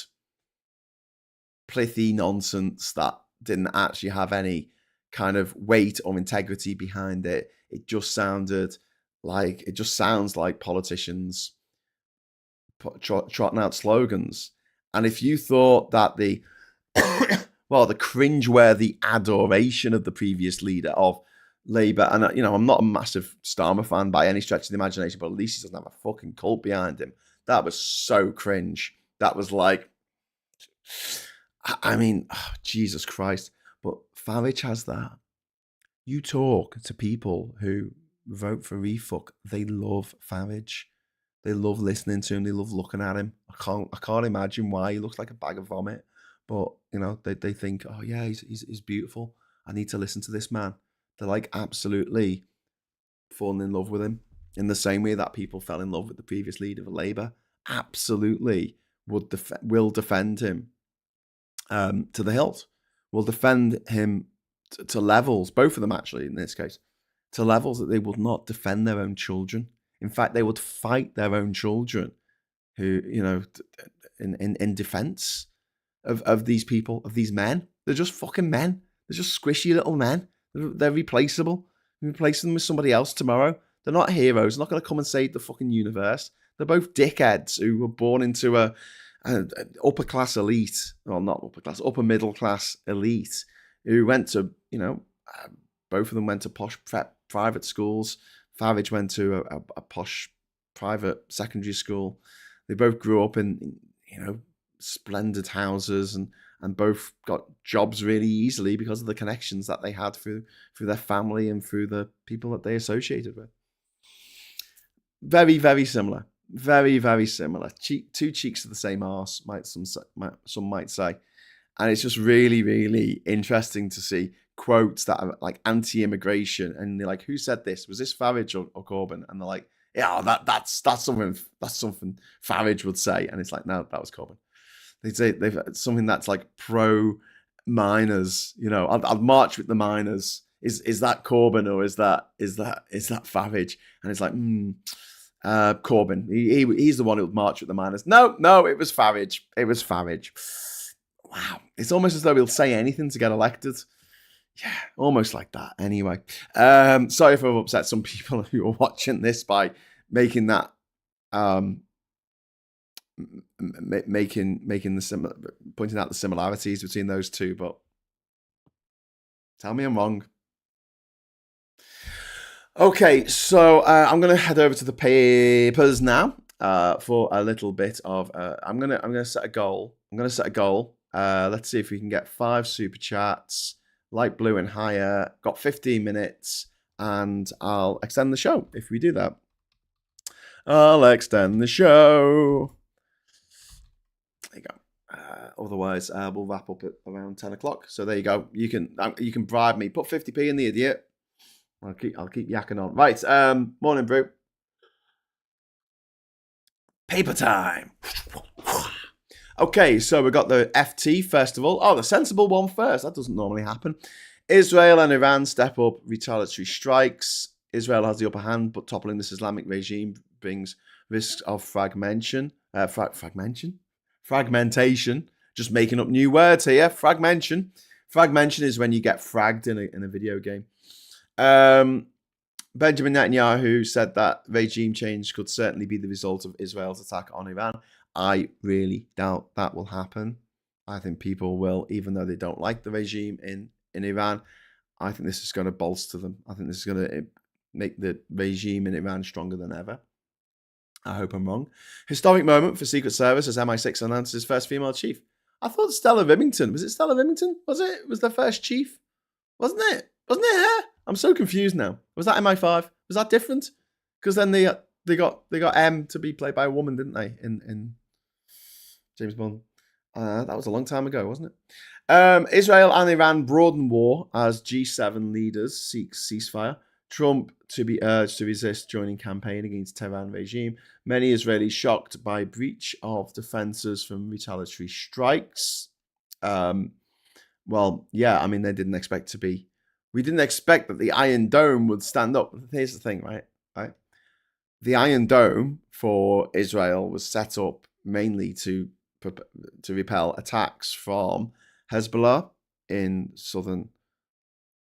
plithy nonsense that didn't actually have any kind of weight or integrity behind it. It just sounds like politicians trotting out slogans. And if you thought that the cringeworthy adoration of the previous leader of Labour, and I'm not a massive Starmer fan by any stretch of the imagination, but at least he doesn't have a fucking cult behind him. That was so cringe. That was like, I mean, Jesus Christ. But Farage has that. You talk to people who vote for refuck, they love Farage. They love listening to him. They love looking at him. I can't imagine why he looks like a bag of vomit. But, they think, oh yeah, he's beautiful. I need to listen to this man. They're like absolutely falling in love with him in the same way that people fell in love with the previous leader of Labour. Absolutely will defend him to the hilt. Will defend him to levels, both of them actually in this case, to levels that they would not defend their own children. In fact, they would fight their own children who, in defense of these people, of these men. They're just fucking men. They're just squishy little men. They're replaceable. You replace them with somebody else tomorrow. They're not heroes. They're not going to come and save the fucking universe. They're both dickheads who were born into a upper class elite. Well, not upper class, upper middle class elite who went to, both of them went to posh private schools. Farage went to a posh private secondary school. They both grew up in, splendid houses and both got jobs really easily because of the connections that they had through their family and through the people that they associated with. Very, very similar. Very, very similar. Two cheeks of the same arse, some might say. And it's just really, really interesting to see quotes that are like anti-immigration, and they're like, "Who said this? Was this Farage or Corbyn?" And they're like, "Yeah, that's something Farage would say." And it's like, no, that was Corbyn. They say they've something that's like pro miners. You know, I'll march with the miners. Is that Corbyn or is that Favage? And it's like, Corbyn. He's the one who'll march with the miners. No, it was Farage. It was Farage. Wow, it's almost as though he'll say anything to get elected. Yeah, almost like that. Anyway, sorry if I've upset some people who are watching this by making that, making the pointing out the similarities between those two. But tell me I'm wrong. Okay, so I'm gonna head over to the papers now for a little bit of. I'm gonna set a goal. Let's see if we can get 5 super chats, light blue and higher. Got 15 minutes, and I'll extend the show if we do that. I'll extend the show. There you go. Otherwise, we'll wrap up at around 10 o'clock. So there you go. You can bribe me. Put 50p in the idiot. I'll keep yakking on. Right. Morning, Brew. Paper time. Okay, so we got the FT festival. Oh, the sensible one first. That doesn't normally happen. Israel and Iran step up retaliatory strikes. Israel has the upper hand, but toppling this Islamic regime brings risks of fragmentation. Fragmentation. Just making up new words here. Fragmentation. Fragmentation is when you get fragged in a video game. Benjamin Netanyahu said that regime change could certainly be the result of Israel's attack on Iran. I really doubt that will happen. I think people will, even though they don't like the regime in Iran, I think this is going to bolster them. I think this is going to make the regime in Iran stronger than ever. I hope I'm wrong. Historic moment for Secret Service as MI6 announced its first female chief. I thought Stella Remington. Was it Stella Remington? Was it? Was the first chief? Wasn't it? Wasn't it her? I'm so confused now. Was that MI5? Was that different? Because then they got M to be played by a woman, didn't they? In James Bond. That was a long time ago, wasn't it? Israel and Iran broaden war as G7 leaders seek ceasefire. Trump to be urged to resist joining campaign against Tehran regime. Many Israelis shocked by breach of defenses from retaliatory strikes. Well, yeah, I mean, they didn't expect to be. We didn't expect that the Iron Dome would stand up. Here's the thing, right? The Iron Dome for Israel was set up mainly to repel attacks from Hezbollah in southern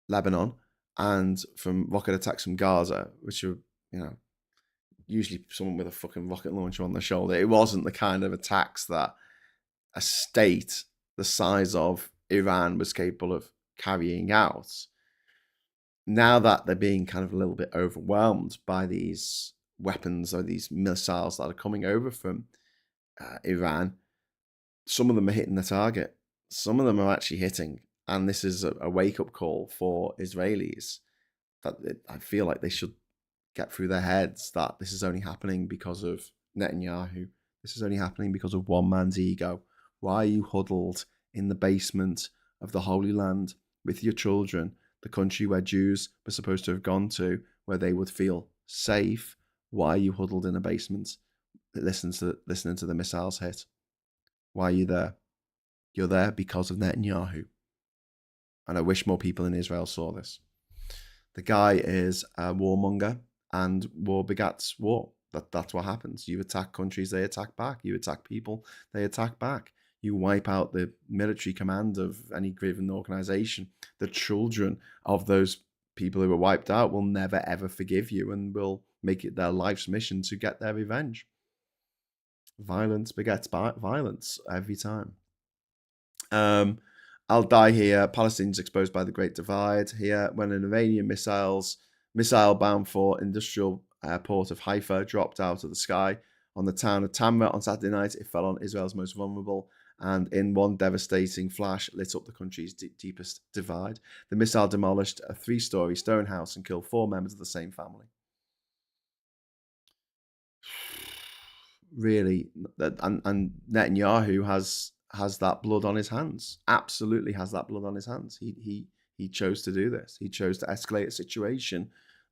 Lebanon and from rocket attacks from Gaza, which are, usually someone with a fucking rocket launcher on their shoulder. It wasn't the kind of attacks that a state the size of Iran was capable of carrying out. Now that they're being kind of a little bit overwhelmed by these weapons or these missiles that are coming over from Iran, some of them are hitting the target. Some of them are actually hitting. And this is a wake-up call for Israelis that I feel like they should get through their heads that this is only happening because of Netanyahu. This is only happening because of one man's ego. Why are you huddled in the basement of the Holy Land with your children, the country where Jews were supposed to have gone to, where they would feel safe? Why are you huddled in a basement listening to the missiles hit? Why are you there? You're there because of Netanyahu. And I wish more people in Israel saw this. The guy is a warmonger, and war begats war. That's what happens. You attack countries, they attack back. You attack people, they attack back. You wipe out the military command of any given organization. The children of those people who were wiped out will never, ever forgive you and will make it their life's mission to get their revenge. Violence begets violence every time. I'll die here. Palestinians exposed by the Great Divide here when an Iranian missile bound for industrial port of Haifa dropped out of the sky on the town of Tamra on Saturday night. It fell on Israel's most vulnerable and in one devastating flash lit up the country's deepest divide. The missile demolished a 3-story stone house and killed 4 members of the same family. Really, and Netanyahu has that blood on his hands. Absolutely has that blood on his hands. He chose to do this. He chose to escalate a situation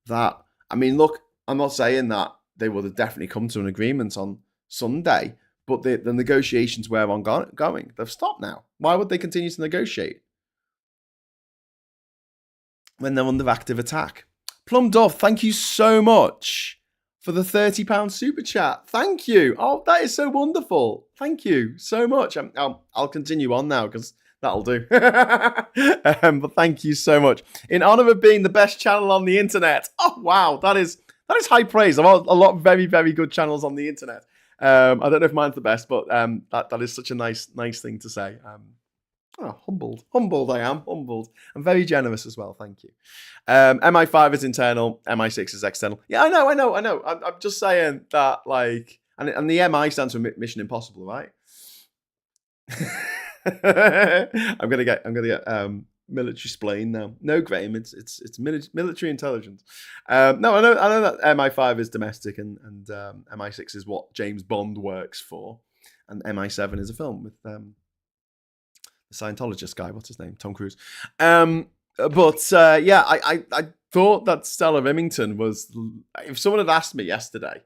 that, I mean, look, I'm not saying that they would have definitely come to an agreement on Sunday, but the negotiations were ongoing. They've stopped now. Why would they continue to negotiate when they're under active attack? Plum Dove, thank you so much for the £30 super chat. Thank you. Oh, that is so wonderful. Thank you so much. I'll continue on now because that'll do. But thank you so much. In honor of being the best channel on the internet. Oh, wow. That is high praise. There are a lot of very, very good channels on the internet. I don't know if mine's the best, but that is such a nice thing to say. Humbled I am. I'm very generous as well. Thank you. MI5 is internal. MI6 is external. Yeah, I know. I'm just saying that, like, and the MI stands for Mission Impossible, right? I'm gonna get military splain now. No, Graham, it's military intelligence. No, I know that MI5 is domestic and MI6 is what James Bond works for, and MI7 is a film with the Scientologist guy. What's his name? Tom Cruise. Yeah, I thought that Stella Remington was. If someone had asked me yesterday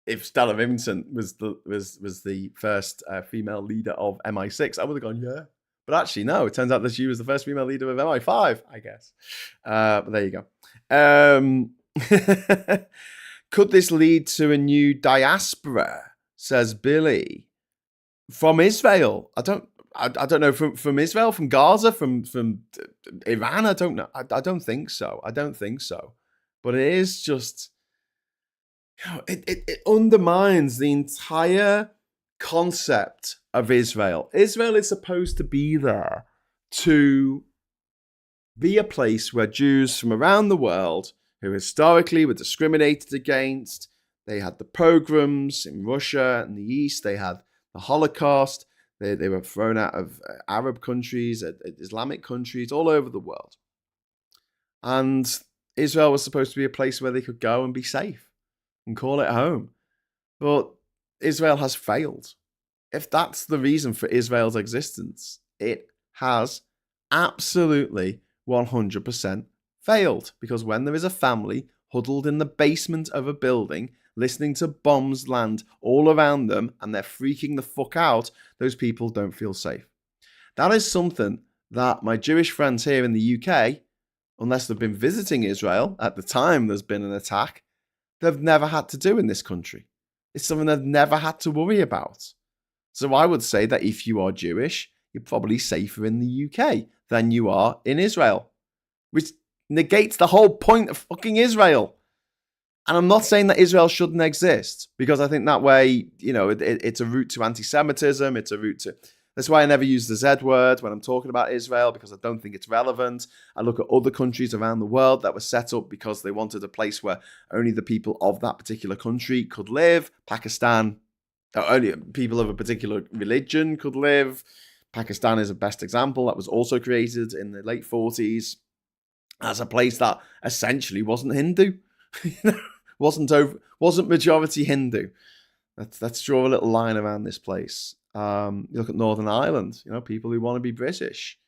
if Stella Remington was the first female leader of MI6, I would have gone, yeah. But actually, no. It turns out that she was the first female leader of MI5, I guess. But there you go. Could this lead to a new diaspora? Says Billy. From Israel. I don't know. From Israel, from Gaza, from Iran. I don't know. I don't think so. But it is just, it undermines the entire concept of Israel. Israel is supposed to be there to be a place where Jews from around the world who historically were discriminated against, they had the pogroms in Russia and the East, they had the Holocaust, they were thrown out of Arab countries, Islamic countries, all over the world. And Israel was supposed to be a place where they could go and be safe and call it home. But Israel has failed. If that's the reason for Israel's existence, it has absolutely 100% failed. Because when there is a family huddled in the basement of a building, listening to bombs land all around them, and they're freaking the fuck out, those people don't feel safe. That is something that my Jewish friends here in the UK, unless they've been visiting Israel at the time there's been an attack, they've never had to do in this country. It's something they've never had to worry about. So I would say that if you are Jewish, you're probably safer in the UK than you are in Israel, which negates the whole point of fucking Israel. And I'm not saying that Israel shouldn't exist, because I think that way, it's a route to anti-Semitism. It's a route to... That's why I never use the Z word when I'm talking about Israel, because I don't think it's relevant. I look at other countries around the world that were set up because they wanted a place where only the people of that particular country could live. Pakistan, only people of a particular religion could live. Pakistan is a best example. That was also created in the late 40s as a place that essentially wasn't Hindu. wasn't majority Hindu. Let's draw a little line around this place. You look at Northern Ireland, people who want to be British.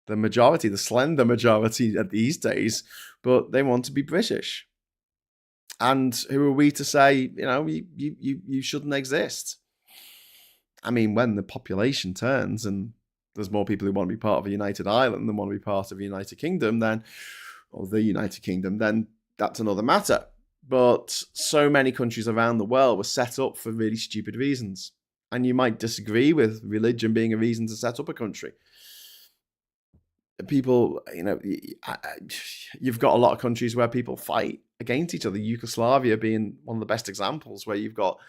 The slender majority at these days, but they want to be British. And who are we to say, you shouldn't exist? I mean, when the population turns and there's more people who want to be part of a united Ireland than want to be part of a United Kingdom, then that's another matter. But so many countries around the world were set up for really stupid reasons. And you might disagree with religion being a reason to set up a country. People, you've got a lot of countries where people fight against each other. Yugoslavia being one of the best examples, where you've got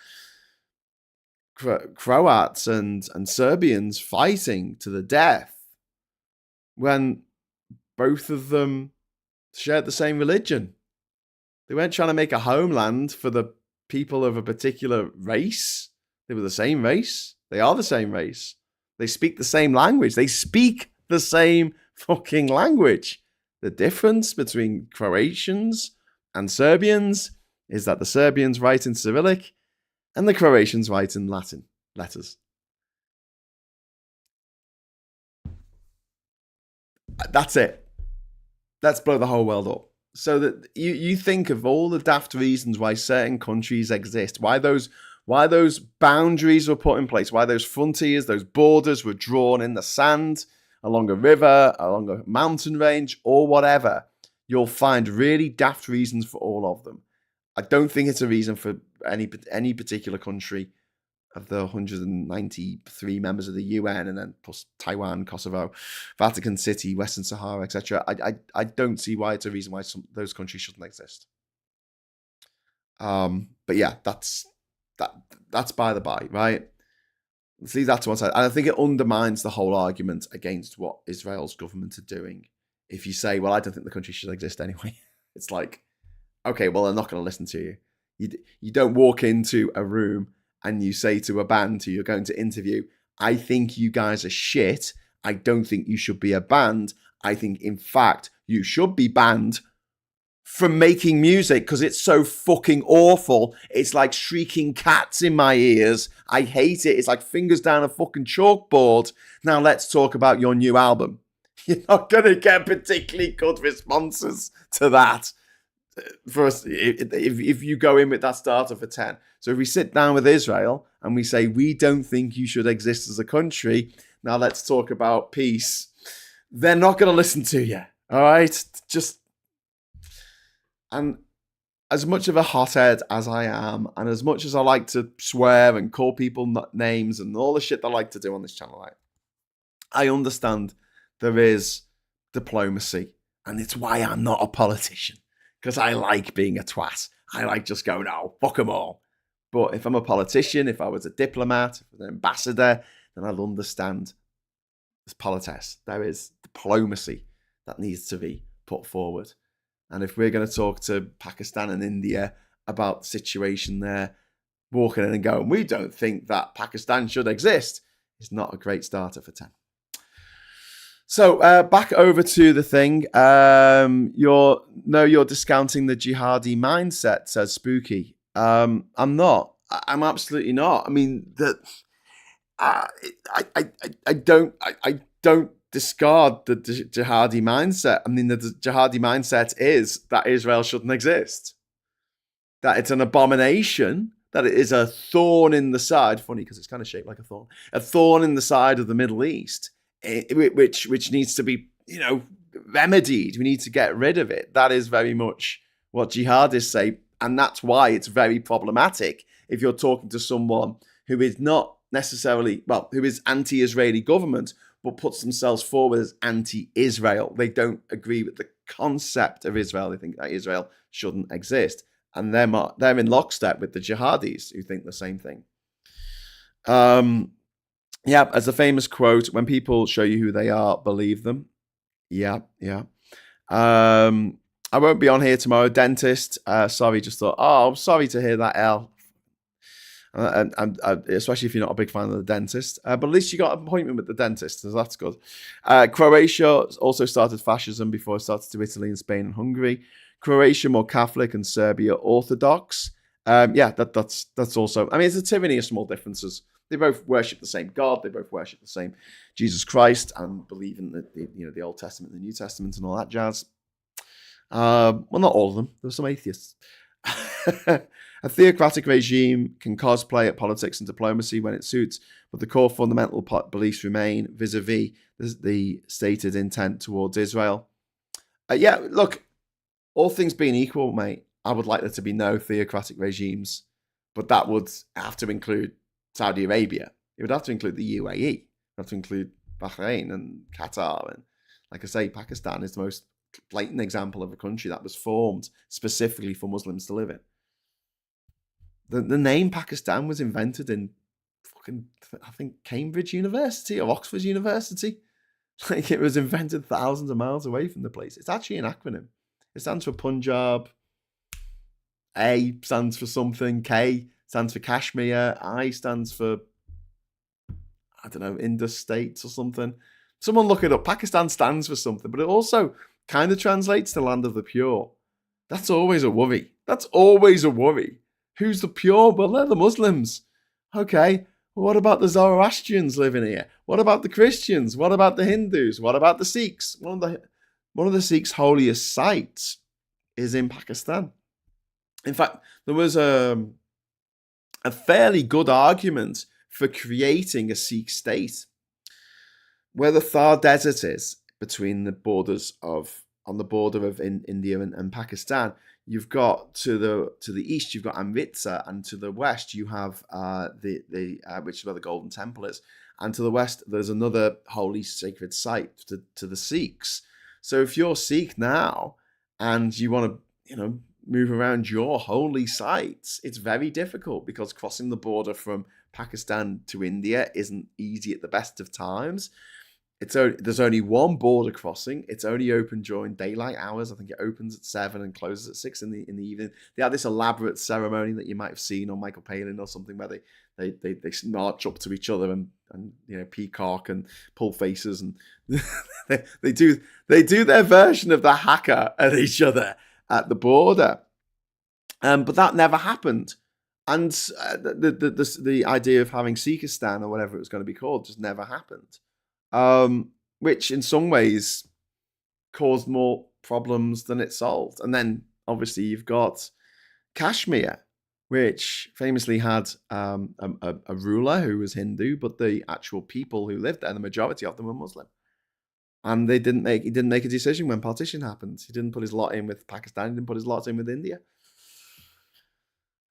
Croats and Serbians fighting to the death when both of them shared the same religion. They weren't trying to make a homeland for the people of a particular race. They were the same race. They are the same race. They speak the same language. They speak the same fucking language. The difference between Croatians and Serbians is that the Serbians write in Cyrillic and the Croatians write in Latin letters. That's it. Let's blow the whole world up. So that you think of all the daft reasons why certain countries exist, why those why those boundaries were put in place, why those frontiers, those borders were drawn in the sand, along a river, along a mountain range, or whatever, you'll find really daft reasons for all of them. I don't think it's a reason for any particular country of the 193 members of the UN, and then plus Taiwan, Kosovo, Vatican City, Western Sahara, etc. I don't see why it's a reason why those countries shouldn't exist. But yeah, that's by the by, right? Let's leave that to one side. And I think it undermines the whole argument against what Israel's government are doing. If you say, well, I don't think the country should exist anyway. It's like, okay, well, they're not going to listen to you. You don't walk into a room and you say to a band who you're going to interview, I think you guys are shit. I don't think you should be a band. I think, in fact, you should be banned from making music because it's so fucking awful. It's like shrieking cats in my ears. I hate it. It's like fingers down a fucking chalkboard. Now let's talk about your new album. You're not going to get particularly good responses to that. For us, if you go in with that starter for 10. So if we sit down with Israel and we say, we don't think you should exist as a country, now let's talk about peace, they're not going to listen to you. All right? And as much of a hothead as I am, and as much as I like to swear and call people names and all the shit I like to do on this channel, right? I understand there is diplomacy, and it's why I'm not a politician. Because I like being a twat. I like just going, oh, fuck them all. But if I'm a politician, if I was a diplomat, if I was an ambassador, then I'd understand there's politics. There is diplomacy that needs to be put forward. And if we're going to talk to Pakistan and India about the situation there, walking in and going, we don't think that Pakistan should exist, is not a great starter for 10. So back over to the thing. You're discounting the jihadi mindset, says Spooky. I'm not. I'm absolutely not. I mean, I don't discard the jihadi mindset. I mean, the jihadi mindset is that Israel shouldn't exist, that it's an abomination, that it is a thorn in the side. Funny because it's kind of shaped like a thorn in the side of the Middle East. Which needs to be, remedied. We need to get rid of it. That is very much what jihadists say, and that's why it's very problematic if you're talking to someone who is not necessarily, who is anti-Israeli government, but puts themselves forward as anti-Israel. They don't agree with the concept of Israel. They think that Israel shouldn't exist, and they're in lockstep with the jihadis who think the same thing. Yeah, as the famous quote, when people show you who they are, believe them. Yeah. I won't be on here tomorrow. Dentist, sorry, just thought, I'm sorry to hear that, El. And especially if you're not a big fan of the dentist. But at least you got an appointment with the dentist, so that's good. Croatia also started fascism before it started to Italy and Spain and Hungary. Croatia more Catholic and Serbia Orthodox. That's also, I mean, it's a tyranny of small differences. They both worship the same God. They both worship the same Jesus Christ and believe in the Old Testament, the New Testament, and all that jazz. Well, not all of them. There are some atheists. A theocratic regime can cosplay at politics and diplomacy when it suits, but the core fundamental beliefs remain vis-a-vis the stated intent towards Israel. Look, all things being equal, mate, I would like there to be no theocratic regimes, but that would have to include Saudi Arabia. It would have to include the UAE. It would have to include Bahrain and Qatar. And like I say, Pakistan is the most blatant example of a country that was formed specifically for Muslims to live in. The name Pakistan was invented in I think Cambridge University or Oxford University. Like, it was invented thousands of miles away from the place. It's actually an acronym. It stands for Punjab. A stands for something. K stands for Kashmir. I stands for, I don't know, Indus States or something. Someone look it up. Pakistan stands for something, but it also kind of translates to land of the pure. That's always a worry. Who's the pure? Well, they're the Muslims. Okay. Well, what about the Zoroastrians living here? What about the Christians? What about the Hindus? What about the Sikhs? One of the Sikhs' holiest sites is in Pakistan. In fact, there was a fairly good argument for creating a Sikh state where the Thar Desert is between the borders of on the border of India and Pakistan. You've got to the east, you've got Amritsar, and to the west you have which is where the Golden Temple is, and to the west there's another holy sacred site to the Sikhs. So if you're Sikh now and you want to move around your holy sites, it's very difficult because crossing the border from Pakistan to India isn't easy at the best of times. There's only one border crossing. It's only open during daylight hours. I think it opens at 7 and closes at 6 in the evening. They have this elaborate ceremony that you might have seen on Michael Palin or something, where they march up to each other and peacock and pull faces, and they do their version of the hacker at each other at the border. But that never happened. And the idea of having Sikhistan or whatever it was going to be called just never happened. Which in some ways caused more problems than it solved. And then obviously you've got Kashmir, which famously had a ruler who was Hindu, but the actual people who lived there, the majority of them were Muslim. And he didn't make a decision when partition happened. He didn't put his lot in with Pakistan. He didn't put his lot in with India.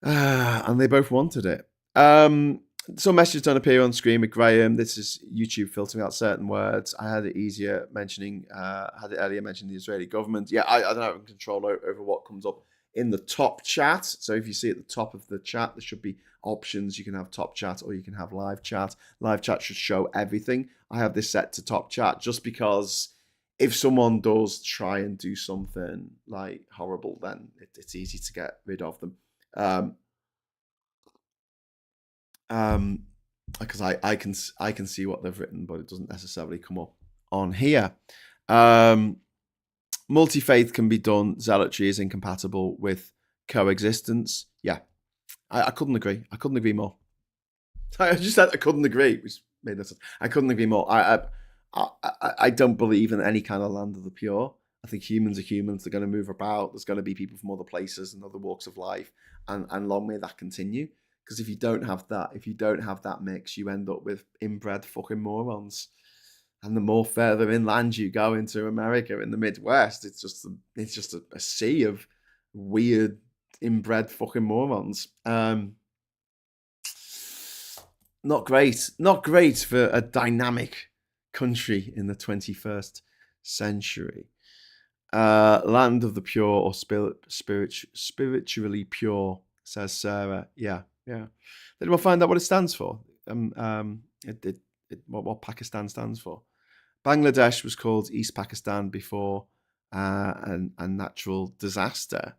And they both wanted it. Some messages don't appear on screen with Graham. This is YouTube filtering out certain words. I had it earlier mentioning the Israeli government. Yeah, I don't have control over what comes up in the top chat. So if you see at the top of the chat, there should be options. You can have top chat or you can have live chat. Live chat should show everything. I have this set to top chat just because if someone does try and do something like horrible, then it's easy to get rid of them. Because I can see what they've written, but it doesn't necessarily come up on here. Multi-faith can be done. Zealotry is incompatible with coexistence. Yeah, I couldn't agree. I couldn't agree more. I just said I couldn't agree, which made no sense. I couldn't agree more. I don't believe in any kind of land of the pure. I think humans are humans. They're going to move about. There's going to be people from other places and other walks of life, and long may that continue. Because if you don't have that mix, you end up with inbred fucking morons. And the more further inland you go into America in the Midwest, it's just a sea of weird inbred fucking morons. Not great for a dynamic country in the 21st century. Land of the pure or spiritually pure, says Sarah. Yeah. Then we'll find out what it stands for. What Pakistan stands for. Bangladesh was called East Pakistan before a natural disaster.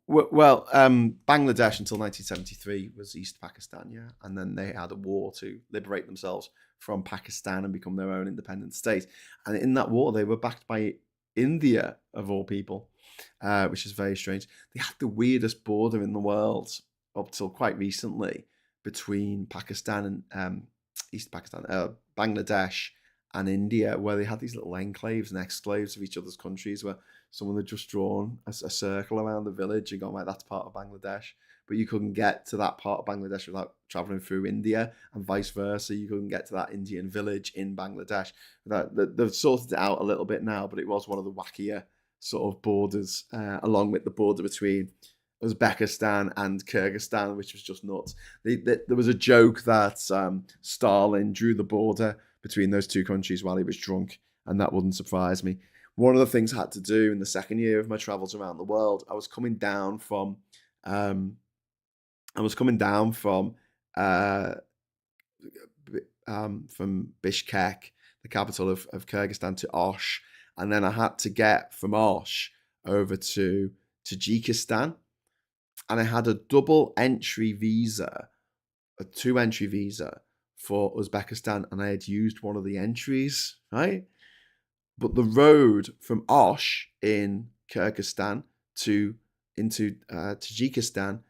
Well, Bangladesh until 1973 was East Pakistan, yeah, and then they had a war to liberate themselves from Pakistan and become their own independent state. And in that war, they were backed by India, of all people, which is very strange. They had the weirdest border in the world up till quite recently between Pakistan and East Pakistan, Bangladesh and India, where they had these little enclaves and exclaves of each other's countries where someone had just drawn a circle around the village and gone, right, that's part of Bangladesh. But you couldn't get to that part of Bangladesh without traveling through India, and vice versa. You couldn't get to that Indian village in Bangladesh. They've sorted it out a little bit now, but it was one of the wackier sort of borders, along with the border between Uzbekistan and Kyrgyzstan, which was just nuts. There was a joke that Stalin drew the border between those two countries while he was drunk, and that wouldn't surprise me. One of the things I had to do in the second year of my travels around the world, I was coming down from Bishkek, the capital of Kyrgyzstan, to Osh, and then I had to get from Osh over to Tajikistan, and I had a double entry visa, a 2-entry visa for Uzbekistan, and I had used one of the entries, right? But the road from Osh in Kyrgyzstan into Tajikistan,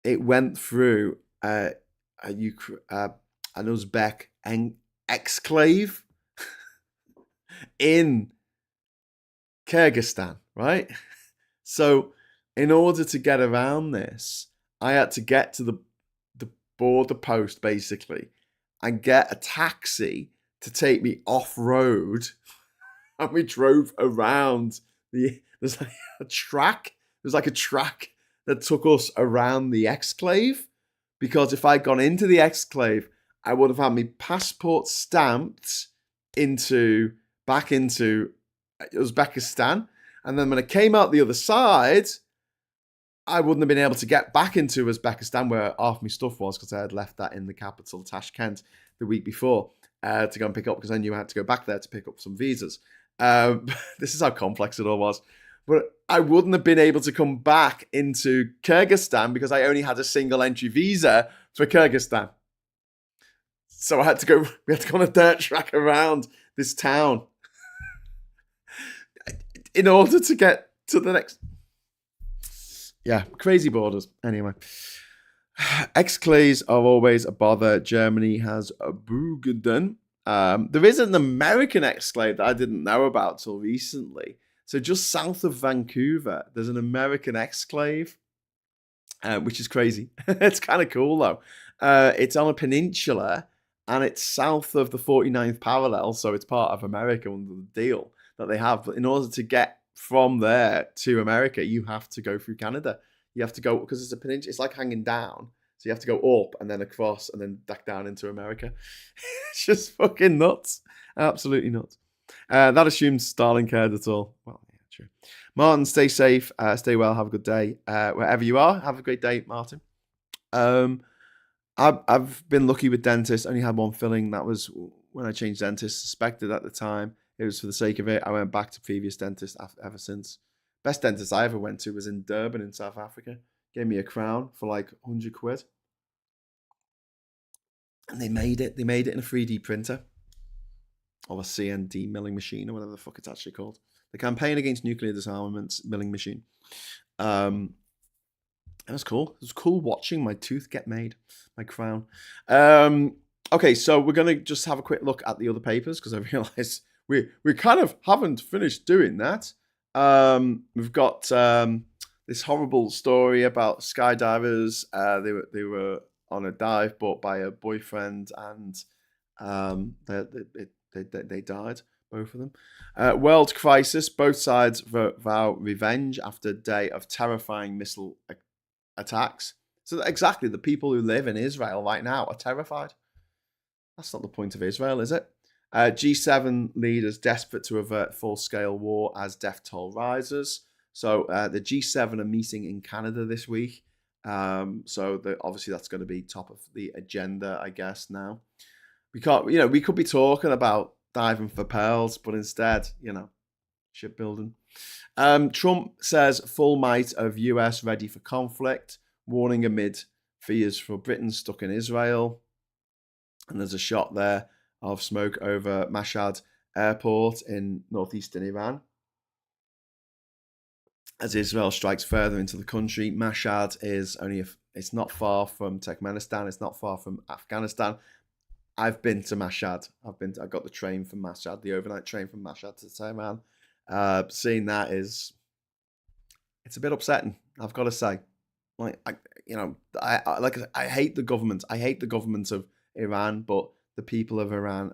it went through an Uzbek exclave in Kyrgyzstan, right? So in order to get around this, I had to get to the border post basically and get a taxi to take me off road, and we drove around there's like a track. There's like a track that took us around the exclave, because if I'd gone into the exclave, I would have had my passport stamped back into Uzbekistan, and then when I came out the other side, I wouldn't have been able to get back into Uzbekistan where half my stuff was, because I had left that in the capital, Tashkent, the week before to go and pick up, because I knew I had to go back there to pick up some visas. This is how complex it all was. But I wouldn't have been able to come back into Kyrgyzstan because I only had a single entry visa for Kyrgyzstan. So we had to go on a dirt track around this town in order to get to the next. Yeah, crazy borders. Anyway, exclaves are always a bother. Germany has a Brugden. There is an American exclave that I didn't know about till recently. So just south of Vancouver, there's an American exclave, which is crazy. It's kind of cool though. It's on a peninsula, and it's south of the 49th parallel, so it's part of America under the deal that they have. But in order to get from there to America, you have to go through Canada. You have to go, because it's a peninsula. It's like hanging down. So you have to go up and then across and then back down into America. It's just fucking nuts. Absolutely nuts. That assumes Stalin cared at all. Well, yeah, true. Martin, stay safe. Stay well. Have a good day. Wherever you are, have a great day, Martin. I've been lucky with dentists. Only had one filling. That was when I changed dentists. Suspected at the time it was for the sake of it. I went back to previous dentist ever since. Best dentist I ever went to was in Durban in South Africa. Gave me a crown for like 100 quid. And they made it. They made it in a 3D printer. Or a CND milling machine, or whatever the fuck it's actually called. The Campaign Against Nuclear Disarmament milling machine. It was cool. It was cool watching my tooth get made. My crown. Okay, so we're going to just have a quick look at the other papers, because I realise we kind of haven't finished doing that. We've got this horrible story about skydivers. They were on a dive bought by a boyfriend, and they died, both of them. World crisis. Both sides vow revenge after a day of terrifying missile attacks. So exactly, the people who live in Israel right now are terrified. That's not the point of Israel, is it? G7 leaders desperate to avert full-scale war as death toll rises. So the G7 are meeting in Canada this week. So obviously that's going to be top of the agenda, I guess, now. We could be talking about diving for pearls, but instead, shipbuilding. Trump says full might of US ready for conflict, warning amid fears for Britain stuck in Israel. And there's a shot there of smoke over Mashhad airport in northeastern Iran as Israel strikes further into the country. Mashhad is it's not far from Turkmenistan. It's not far from Afghanistan. I've been to Mashhad. I got the train from Mashhad, the overnight train from Mashhad to Tehran. Seeing that it's a bit upsetting, I've got to say. I hate the government. I hate the government of Iran, but the people of Iran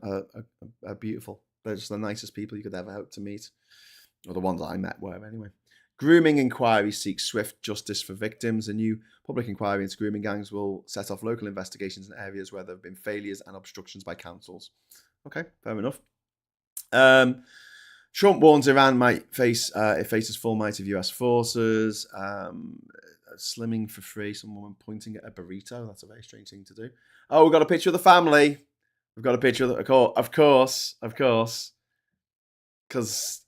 are beautiful. They're just the nicest people you could ever hope to meet, or the ones I met were anyway. Grooming inquiry seeks swift justice for victims. A new public inquiry into grooming gangs will set off local investigations in areas where there have been failures and obstructions by councils. Okay, fair enough. Trump warns Iran might faces full might of US forces. Slimming for free. Some woman pointing at a burrito. That's a very strange thing to do. Oh, we've got a picture of the family. We've got a picture of course. Because,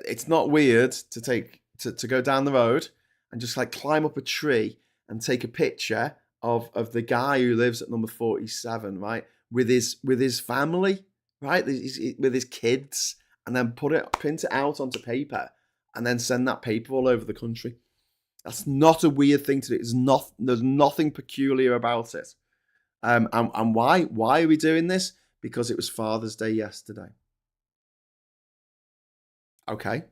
it's not weird to go down the road and just like climb up a tree and take a picture of the guy who lives at number 47, right? With his family, right? With his kids, and then print it out onto paper and then send that paper all over the country. That's not a weird thing to do. There's nothing peculiar about it. And why are we doing this? Because it was Father's Day yesterday. Okay.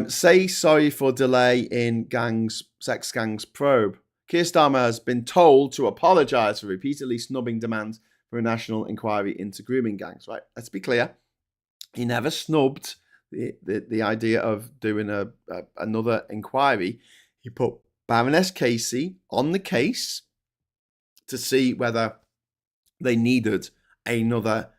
Say sorry for delay in sex gangs probe. Keir Starmer has been told to apologise for repeatedly snubbing demands for a national inquiry into grooming gangs. Right, let's be clear. He never snubbed the idea of doing another inquiry. He put Baroness Casey on the case to see whether they needed another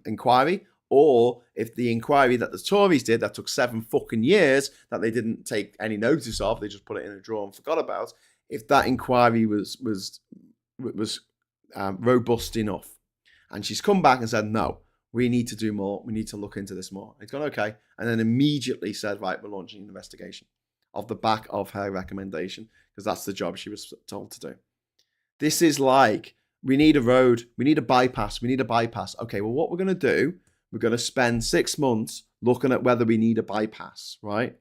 inquiry, or if the inquiry that the Tories did that took 7 fucking years that they didn't take any notice of, they just put it in a drawer and forgot about, if that inquiry was robust enough. And she's come back and said, no, we need to do more. We need to look into this more. It's gone, okay. And then immediately said, right, we're launching an investigation off the back of her recommendation, because that's the job she was told to do. This is like, we need a road, we need a bypass, we need a bypass. Okay, well, what we're going to do, we're going to spend 6 months looking at whether we need a bypass, right?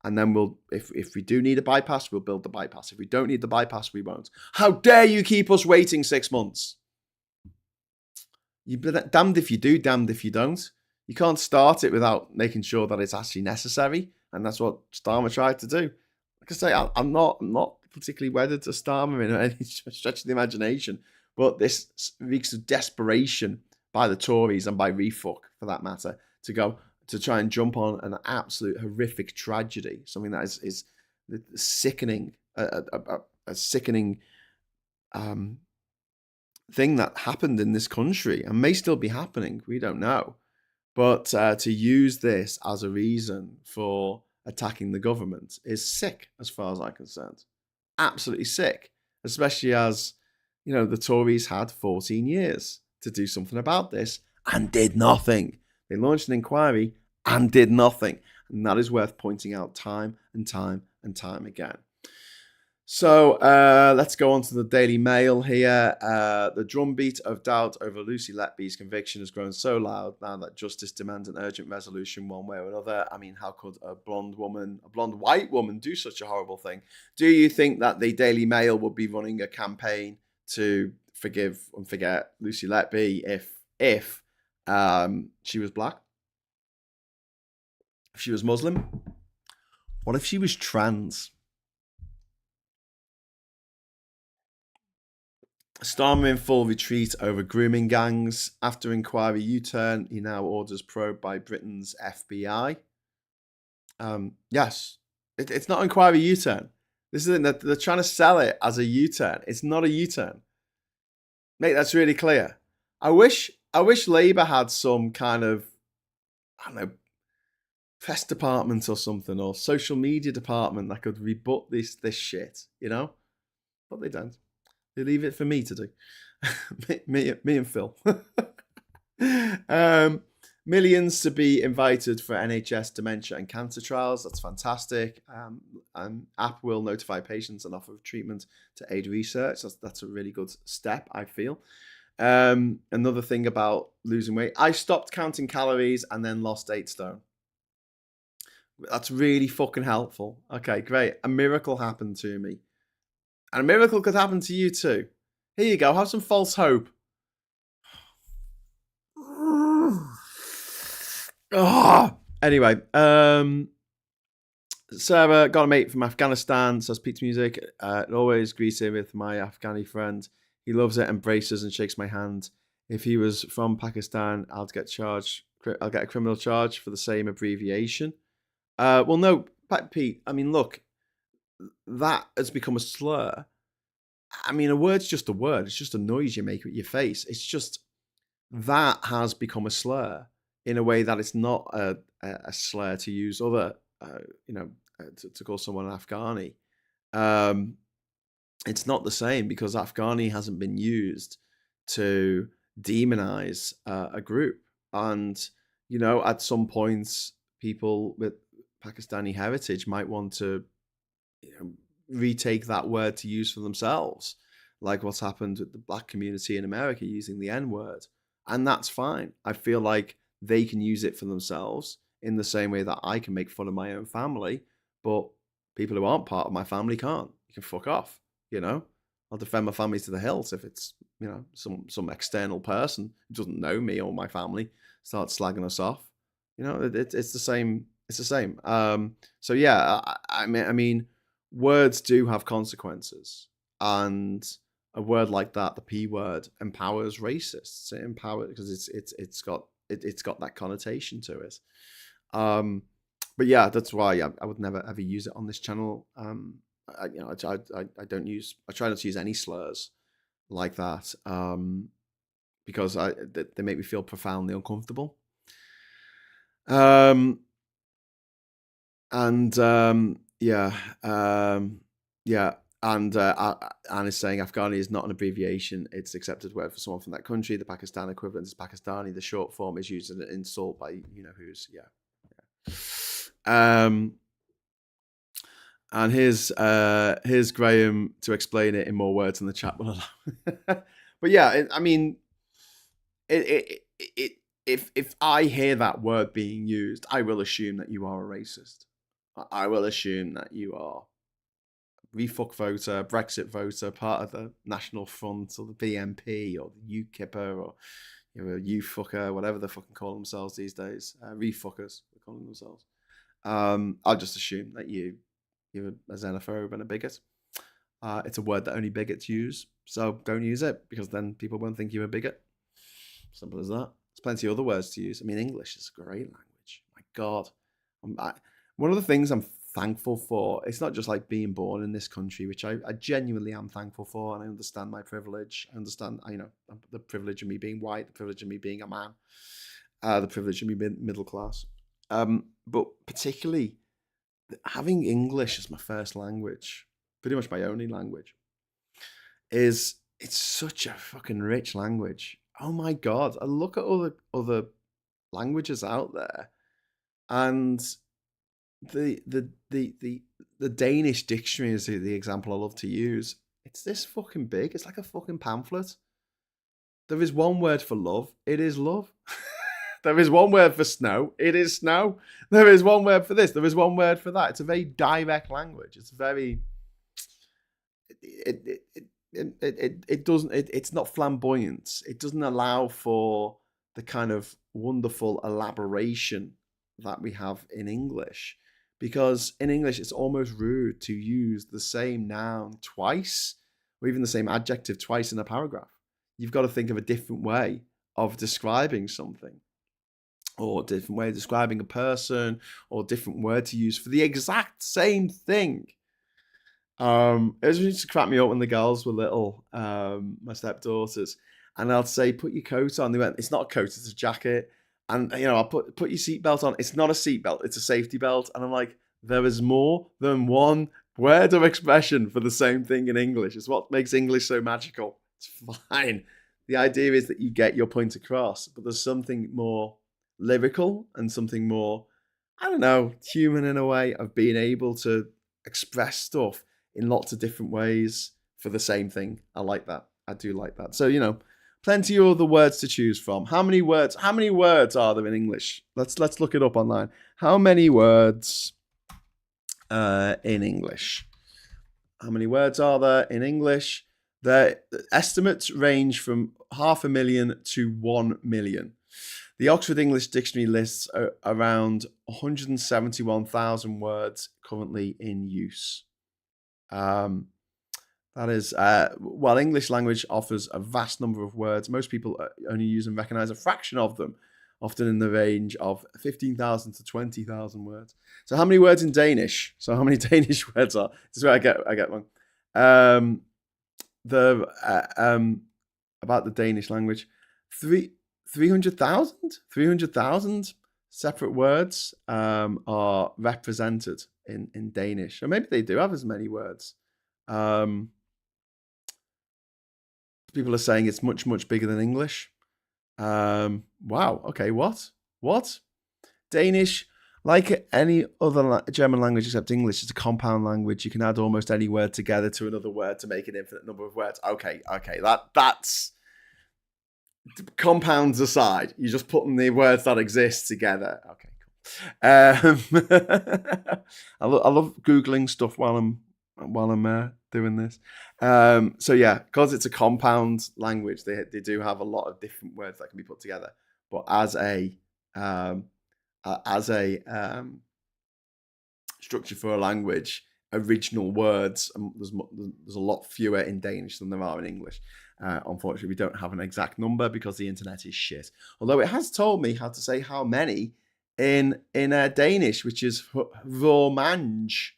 And then we'll, if we do need a bypass, we'll build the bypass. If we don't need the bypass, we won't. How dare you keep us waiting 6 months? You're damned if you do, damned if you don't. You can't start it without making sure that it's actually necessary. And that's what Starmer tried to do. Like I say, I'm not particularly wedded to Starmer in any stretch of the imagination. But this reeks of desperation by the Tories and by refuck, for that matter, to try and jump on an absolute horrific tragedy, something that is sickening, a sickening thing that happened in this country and may still be happening. We don't know. But to use this as a reason for attacking the government is sick, as far as I'm concerned. Absolutely sick, especially as, you know, the Tories had 14 years to do something about this and did nothing. They launched an inquiry and did nothing. And that is worth pointing out time and time and time again. So let's go on to the Daily Mail here. The drumbeat of doubt over Lucy Letby's conviction has grown so loud now that justice demands an urgent resolution one way or another. I mean, how could a blonde white woman do such a horrible thing? Do you think that the Daily Mail would be running a campaign to forgive and forget Lucy Letby if she was black? If she was Muslim? What if she was trans? Starmer in full retreat over grooming gangs. After inquiry U-turn, he now orders probe by Britain's FBI. Yes, it's not inquiry U-turn. This isn't. They're trying to sell it as a U-turn. It's not a U-turn. Mate, that's really clear. I wish Labour had some kind of, I don't know, press department or something, or social media department that could rebut this shit, you know? But they don't. They leave it for me to do. me and Phil. Millions to be invited for NHS dementia and cancer trials. That's fantastic. App will notify patients and offer treatment to aid research. That's a really good step, I feel. Another thing about losing weight. I stopped counting calories and then lost 8 stone. That's really fucking helpful. Okay, great. A miracle happened to me. And a miracle could happen to you too. Here you go. Have some false hope. Anyway, Sarah got a mate from Afghanistan, says Pete's Music. Always greeting with my Afghani friend. He loves it, embraces and shakes my hand. If he was from Pakistan, I'll get a criminal charge for the same abbreviation. Well, no, Pete. I mean, look, that has become a slur. I mean, a word's just a word. It's just a noise you make with your face. It's just that has become a slur in a way that it's not a slur to use other, to call someone an Afghani. It's not the same because Afghani hasn't been used to demonize a group. And, you know, at some points, people with Pakistani heritage might want to, retake that word to use for themselves, like what's happened with the black community in America using the N-word. And that's fine. I feel like they can use it for themselves in the same way that I can make fun of my own family, but people who aren't part of my family can't. You can fuck off, I'll defend my family to the hills if it's, some external person who doesn't know me or my family starts slagging us off. It's the same It's the same. So yeah, I mean, words do have consequences, and a word like that, the P word, empowers racists. It empowers because it's got that connotation to it. But yeah, that's why I would never ever use it on this channel. I don't use. I try not to use any slurs like that. Because they make me feel profoundly uncomfortable. Yeah, and Anne is saying Afghani is not an abbreviation; it's an accepted word for someone from that country. The Pakistan equivalent is Pakistani. The short form is used as an insult by who's. And here's Graham to explain it in more words than the chat will allow. But yeah, I mean, if I hear that word being used, I will assume that you are a racist. I will assume that you are refuck voter, Brexit voter, part of the National Front or the BNP or the UKIP or UFucker, whatever they fucking call themselves these days. Refuckers, they're calling themselves. I'll just assume that you're a xenophobe and a bigot. It's a word that only bigots use, so don't use it because then people won't think you're a bigot. Simple as that. There's plenty of other words to use. I mean, English is a great language. My God. One of the things I'm thankful for, it's not just like being born in this country, which I genuinely am thankful for, and I understand my privilege. I understand, the privilege of me being white, the privilege of me being a man, the privilege of me being middle class. But particularly having English as my first language, pretty much my only language, it's such a fucking rich language. Oh my God. I look at other languages out there, and the Danish dictionary is the example I love to use. It's this fucking big. It's like a fucking pamphlet. There is one word for love. It is love. There is one word for snow. It is snow. There is one word for this. There is one word for that. It's a very direct language. It's very. It's not flamboyant. It doesn't allow for the kind of wonderful elaboration that we have in English, because in English it's almost rude to use the same noun twice or even the same adjective twice in a paragraph. You've got to think of a different way of describing something, or a different way of describing a person, or a different word to use for the exact same thing. It used to crack me up when the girls were little, my stepdaughters, and I'd say, "Put your coat on." They went, "It's not a coat, it's a jacket." And I'll put your seatbelt on. It's not a seatbelt, it's a safety belt. And I'm like, there is more than one word or expression for the same thing in English. It's what makes English so magical. It's fine. The idea is that you get your point across, but there's something more lyrical and something more, I don't know, human in a way of being able to express stuff in lots of different ways for the same thing. I like that. I do like that. So, plenty of other words to choose from. How many words are there in English? Let's look it up online. How many words in English? How many words are there in English? The estimates range from 500,000 to 1 million. The Oxford English Dictionary lists around 171,000 words currently in use. That is, while English language offers a vast number of words, most people only use and recognize a fraction of them, often in the range of 15,000 to 20,000 words. So how many words in Danish? So how many Danish words are? This is where I get one. About the Danish language, 300,000 separate words are represented in Danish. Or maybe they do have as many words. People are saying it's much, much bigger than English. Wow. Okay. What? Danish, like any other German language except English, it's a compound language. You can add almost any word together to another word to make an infinite number of words. Okay. That's compounds aside. You're just putting the words that exist together. Okay. Cool. I love Googling stuff while I'm doing this. So yeah, because it's a compound language, they do have a lot of different words that can be put together. But as a structure for a language, original words, and there's a lot fewer in Danish than there are in English. Unfortunately, we don't have an exact number because the internet is shit. Although it has told me how to say how many in Danish, which is fromage,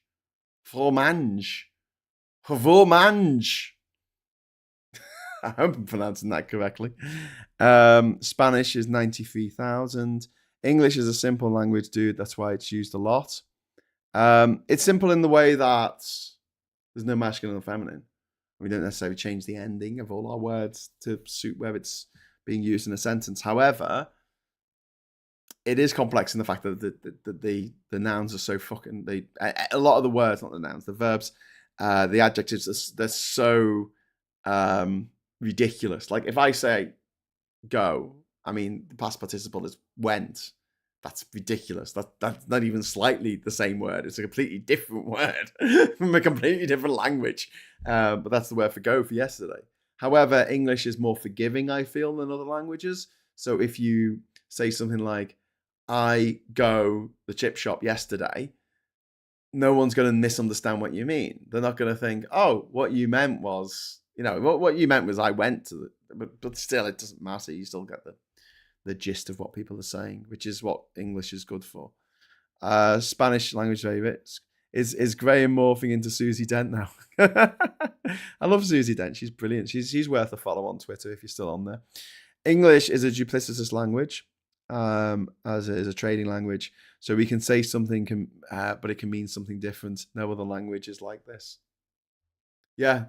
fromage, fromage. I hope I'm pronouncing that correctly. Spanish is 93,000. English is a simple language, dude. That's why it's used a lot. It's simple in the way that there's no masculine or feminine. We don't necessarily change the ending of all our words to suit where it's being used in a sentence. However, it is complex in the fact that the nouns are so fucking... a lot of the words, not the nouns, the verbs, the adjectives, they're so ridiculous. Like if I say go, I mean, the past participle is went. That's ridiculous. That's not even slightly the same word. It's a completely different word from a completely different language. But that's the word for go for yesterday. However, English is more forgiving, I feel, than other languages. So if you say something like, I go the chip shop yesterday, no one's going to misunderstand what you mean. They're not going to think, oh, what you meant was, what you meant was I went to but still, it doesn't matter. You still get the gist of what people are saying, which is what English is good for. Spanish language favorites is Graham morphing into Susie Dent now. I love Susie Dent. She's brilliant. She's worth a follow on Twitter if you're still on there. English is a duplicitous language, as it is a trading language. So we can say something, but it can mean something different. No other language is like this. Yeah.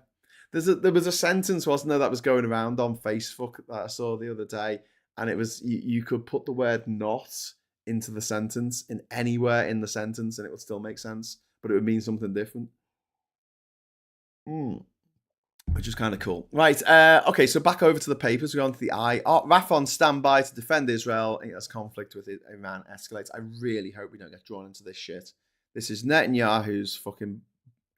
There was a sentence, wasn't there, that was going around on Facebook that I saw the other day. And it was, you could put the word not into the sentence in anywhere in the sentence and it would still make sense, but it would mean something different. Which is kind of cool. Right, okay, so back over to the papers. We're on to the I. RAF on standby to defend Israel as conflict with Iran escalates. I really hope we don't get drawn into this shit. This is Netanyahu's fucking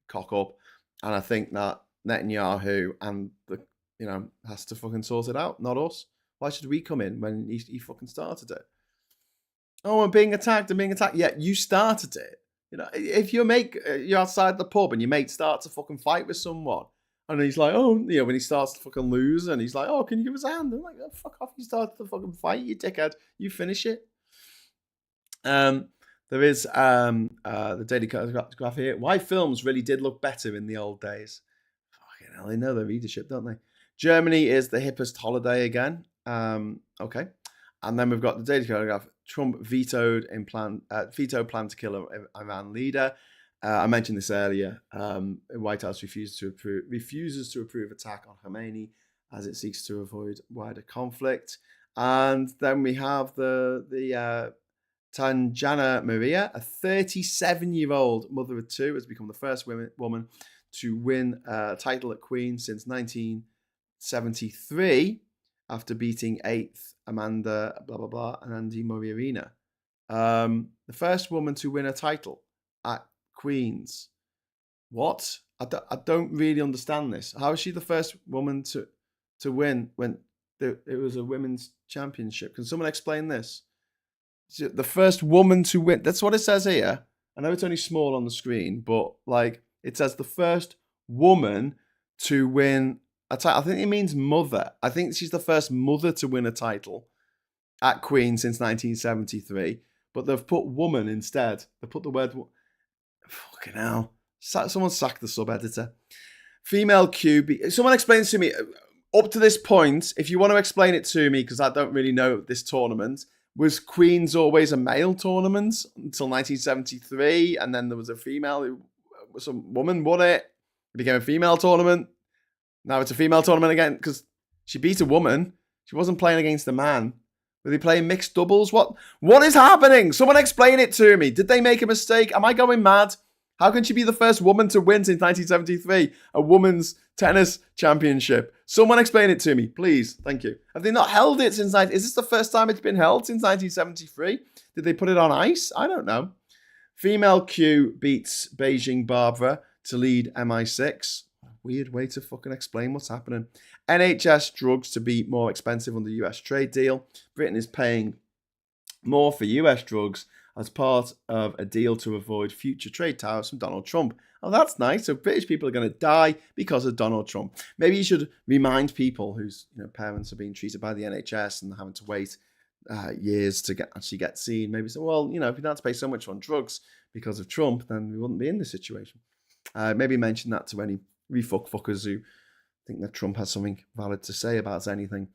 cock up. And I think that Netanyahu and has to fucking sort it out, not us. Why should we come in when he fucking started it? Oh, I'm being attacked. Yeah, you started it. If you're outside the pub and your mate starts a fucking fight with someone, and he's like, oh, when he starts to fucking lose, and he's like, oh, can you give us a hand? I'm like, oh, fuck off, you started the fucking fight, you dickhead. You finish it. There is the Daily Graph here. Why films really did look better in the old days. Fucking hell, they know their readership, don't they? Germany is the hippest holiday again. Okay. And then we've got the Daily Telegraph. Trump vetoed plan to kill Iran leader. I mentioned this earlier. White House refuses to approve attack on Khamenei as it seeks to avoid wider conflict. And then we have the Tanjana Maria, a 37-year-old mother of two, has become the first woman to win a title at Queen since 1973 after beating 8th Amanda blah blah blah and Andy Moriarina. The first woman to win a title at Queen's. What? I don't really understand this. How is she the first woman to win when it was a women's championship? Can someone explain this? The first woman to win. That's what it says here. I know it's only small on the screen, but it says the first woman to win a title. I think it means mother. I think she's the first mother to win a title at Queen since 1973. But they've put woman instead. They put the word... Fucking hell. Someone sacked the sub-editor. Female QB... Someone explains to me, up to this point, if you want to explain it to me, because I don't really know this tournament, was Queen's always a male tournament until 1973, and then there was a female, some woman won it. It became a female tournament. Now it's a female tournament again because she beat a woman. She wasn't playing against a man. Were they playing mixed doubles? What is happening? Someone explain it to me. Did they make a mistake? Am I going mad? How can she be the first woman to win since 1973 a women's tennis championship? Someone explain it to me, please. Thank you. Have they not held it since... Is this the first time it's been held since 1973? Did they put it on ice? I don't know. Female Q beats Beijing Barbara to lead MI6. Weird way to fucking explain what's happening. NHS drugs to be more expensive under US trade deal. Britain is paying more for US drugs as part of a deal to avoid future trade tariffs from Donald Trump. Oh, that's nice. So British people are going to die because of Donald Trump. Maybe you should remind people whose parents are being treated by the NHS and having to wait years to actually get seen. Maybe say, well, if you don't have to pay so much on drugs because of Trump, then we wouldn't be in this situation. Maybe mention that to any fuckers who think that Trump has something valid to say about anything.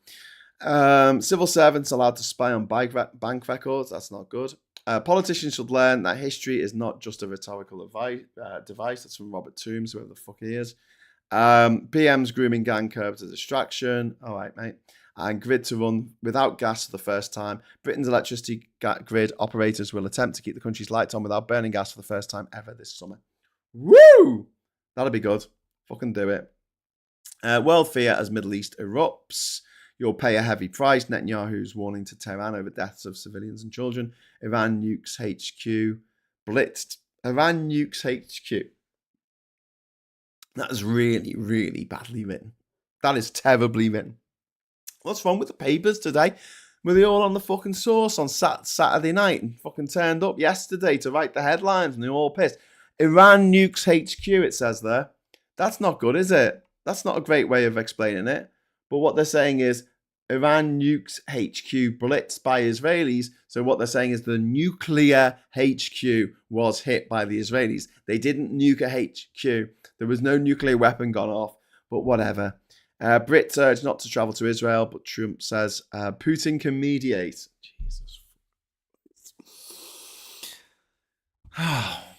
Civil servants allowed to spy on bank records. That's not good. Politicians should learn that history is not just a rhetorical device. That's from Robert Toombs, whoever the fuck he is. PM's grooming gang curbs a distraction. All right, mate. And grid to run without gas for the first time. Britain's electricity grid operators will attempt to keep the country's lights on without burning gas for the first time ever this summer. Woo! That'll be good. Fucking do it. World fear as Middle East erupts. You'll pay a heavy price. Netanyahu's warning to Tehran over deaths of civilians and children. Iran nukes HQ. Blitzed. Iran nukes HQ. That is really, really badly written. That is terribly written. What's wrong with the papers today? Were they all on the fucking source on Saturday night and fucking turned up yesterday to write the headlines and they're all pissed? Iran nukes HQ, it says there. That's not good, is it? That's not a great way of explaining it. But what they're saying is Iran nukes HQ blitzed by Israelis. So what they're saying is the nuclear HQ was hit by the Israelis. They didn't nuke a HQ. There was no nuclear weapon gone off, but whatever. Brits urge not to travel to Israel, but Trump says Putin can mediate. Jesus.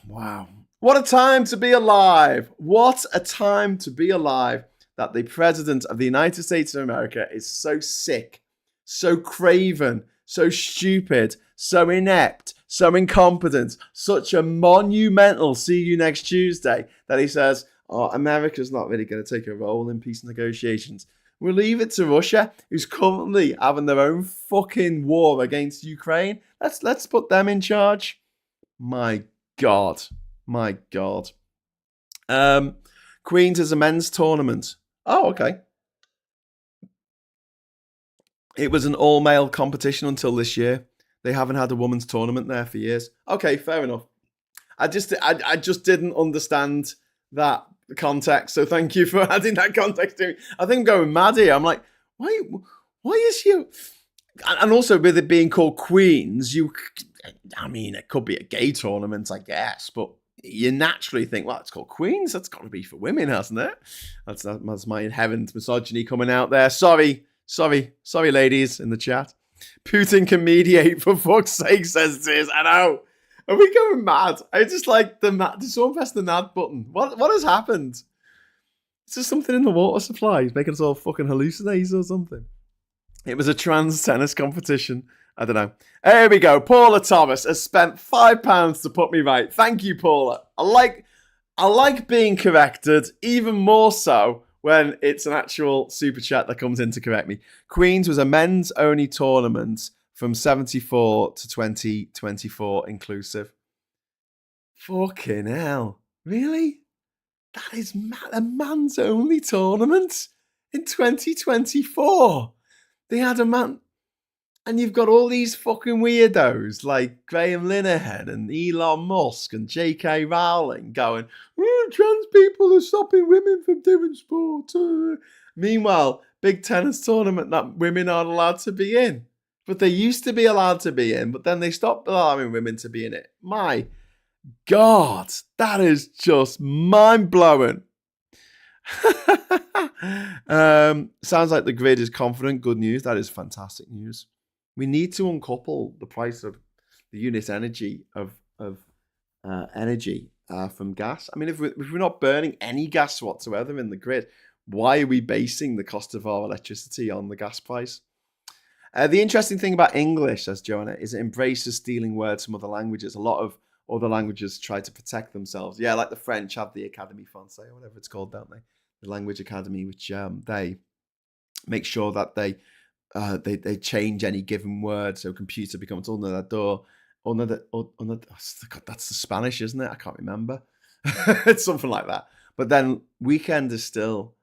Wow. What a time to be alive. What a time to be alive that the President of the United States of America is so sick, so craven, so stupid, so inept, so incompetent, such a monumental see you next Tuesday that he says, America's not really going to take a role in peace negotiations. We'll leave it to Russia, who's currently having their own fucking war against Ukraine. Let's put them in charge. My God. My God. Queens is a men's tournament. Oh, okay. It was an all-male competition until this year. They haven't had a women's tournament there for years. Okay, fair enough. I just didn't understand that context. So thank you for adding that context to me. I think I'm going mad here. I'm like, why is you? And also with it being called Queens, it could be a gay tournament, I guess, but you naturally think, well, it's called Queens. That's got to be for women, hasn't it? That's my inherent misogyny coming out there. Sorry, ladies in the chat. Putin can mediate, for fuck's sake, says Tiz. I know. Are we going mad? I just like did someone press the NAD button? What has happened? Is there something in the water supply? It's making us all fucking hallucinate or something. It was a trans tennis competition. I don't know. Here we go. Paula Thomas has spent £5 to put me right. Thank you, Paula. I like being corrected, even more so when it's an actual super chat that comes in to correct me. Queens was a men's only tournament from 74 to 2024 inclusive. Fucking hell. Really? That is a man's only tournament in 2024. They had a man. And you've got all these fucking weirdos like Graham Linehan and Elon Musk and J.K. Rowling going, trans people are stopping women from doing sport. Meanwhile, big tennis tournament that women aren't allowed to be in. But they used to be allowed to be in, but then they stopped allowing women to be in it. My God, that is just mind-blowing. Sounds like the grid is confident. Good news. That is fantastic news. We need to uncouple the price of the unit energy of energy from gas. I mean, if we're not burning any gas whatsoever in the grid, why are we basing the cost of our electricity on the gas price? The interesting thing about English, says Joanna, is it embraces stealing words from other languages. A lot of other languages try to protect themselves. Yeah, like the French have the Académie Française or whatever it's called, don't they? The Language Academy, which they make sure that they change any given word, so computer becomes unador. That's the Spanish, isn't it? I can't remember. It's something like that. But then weekend is still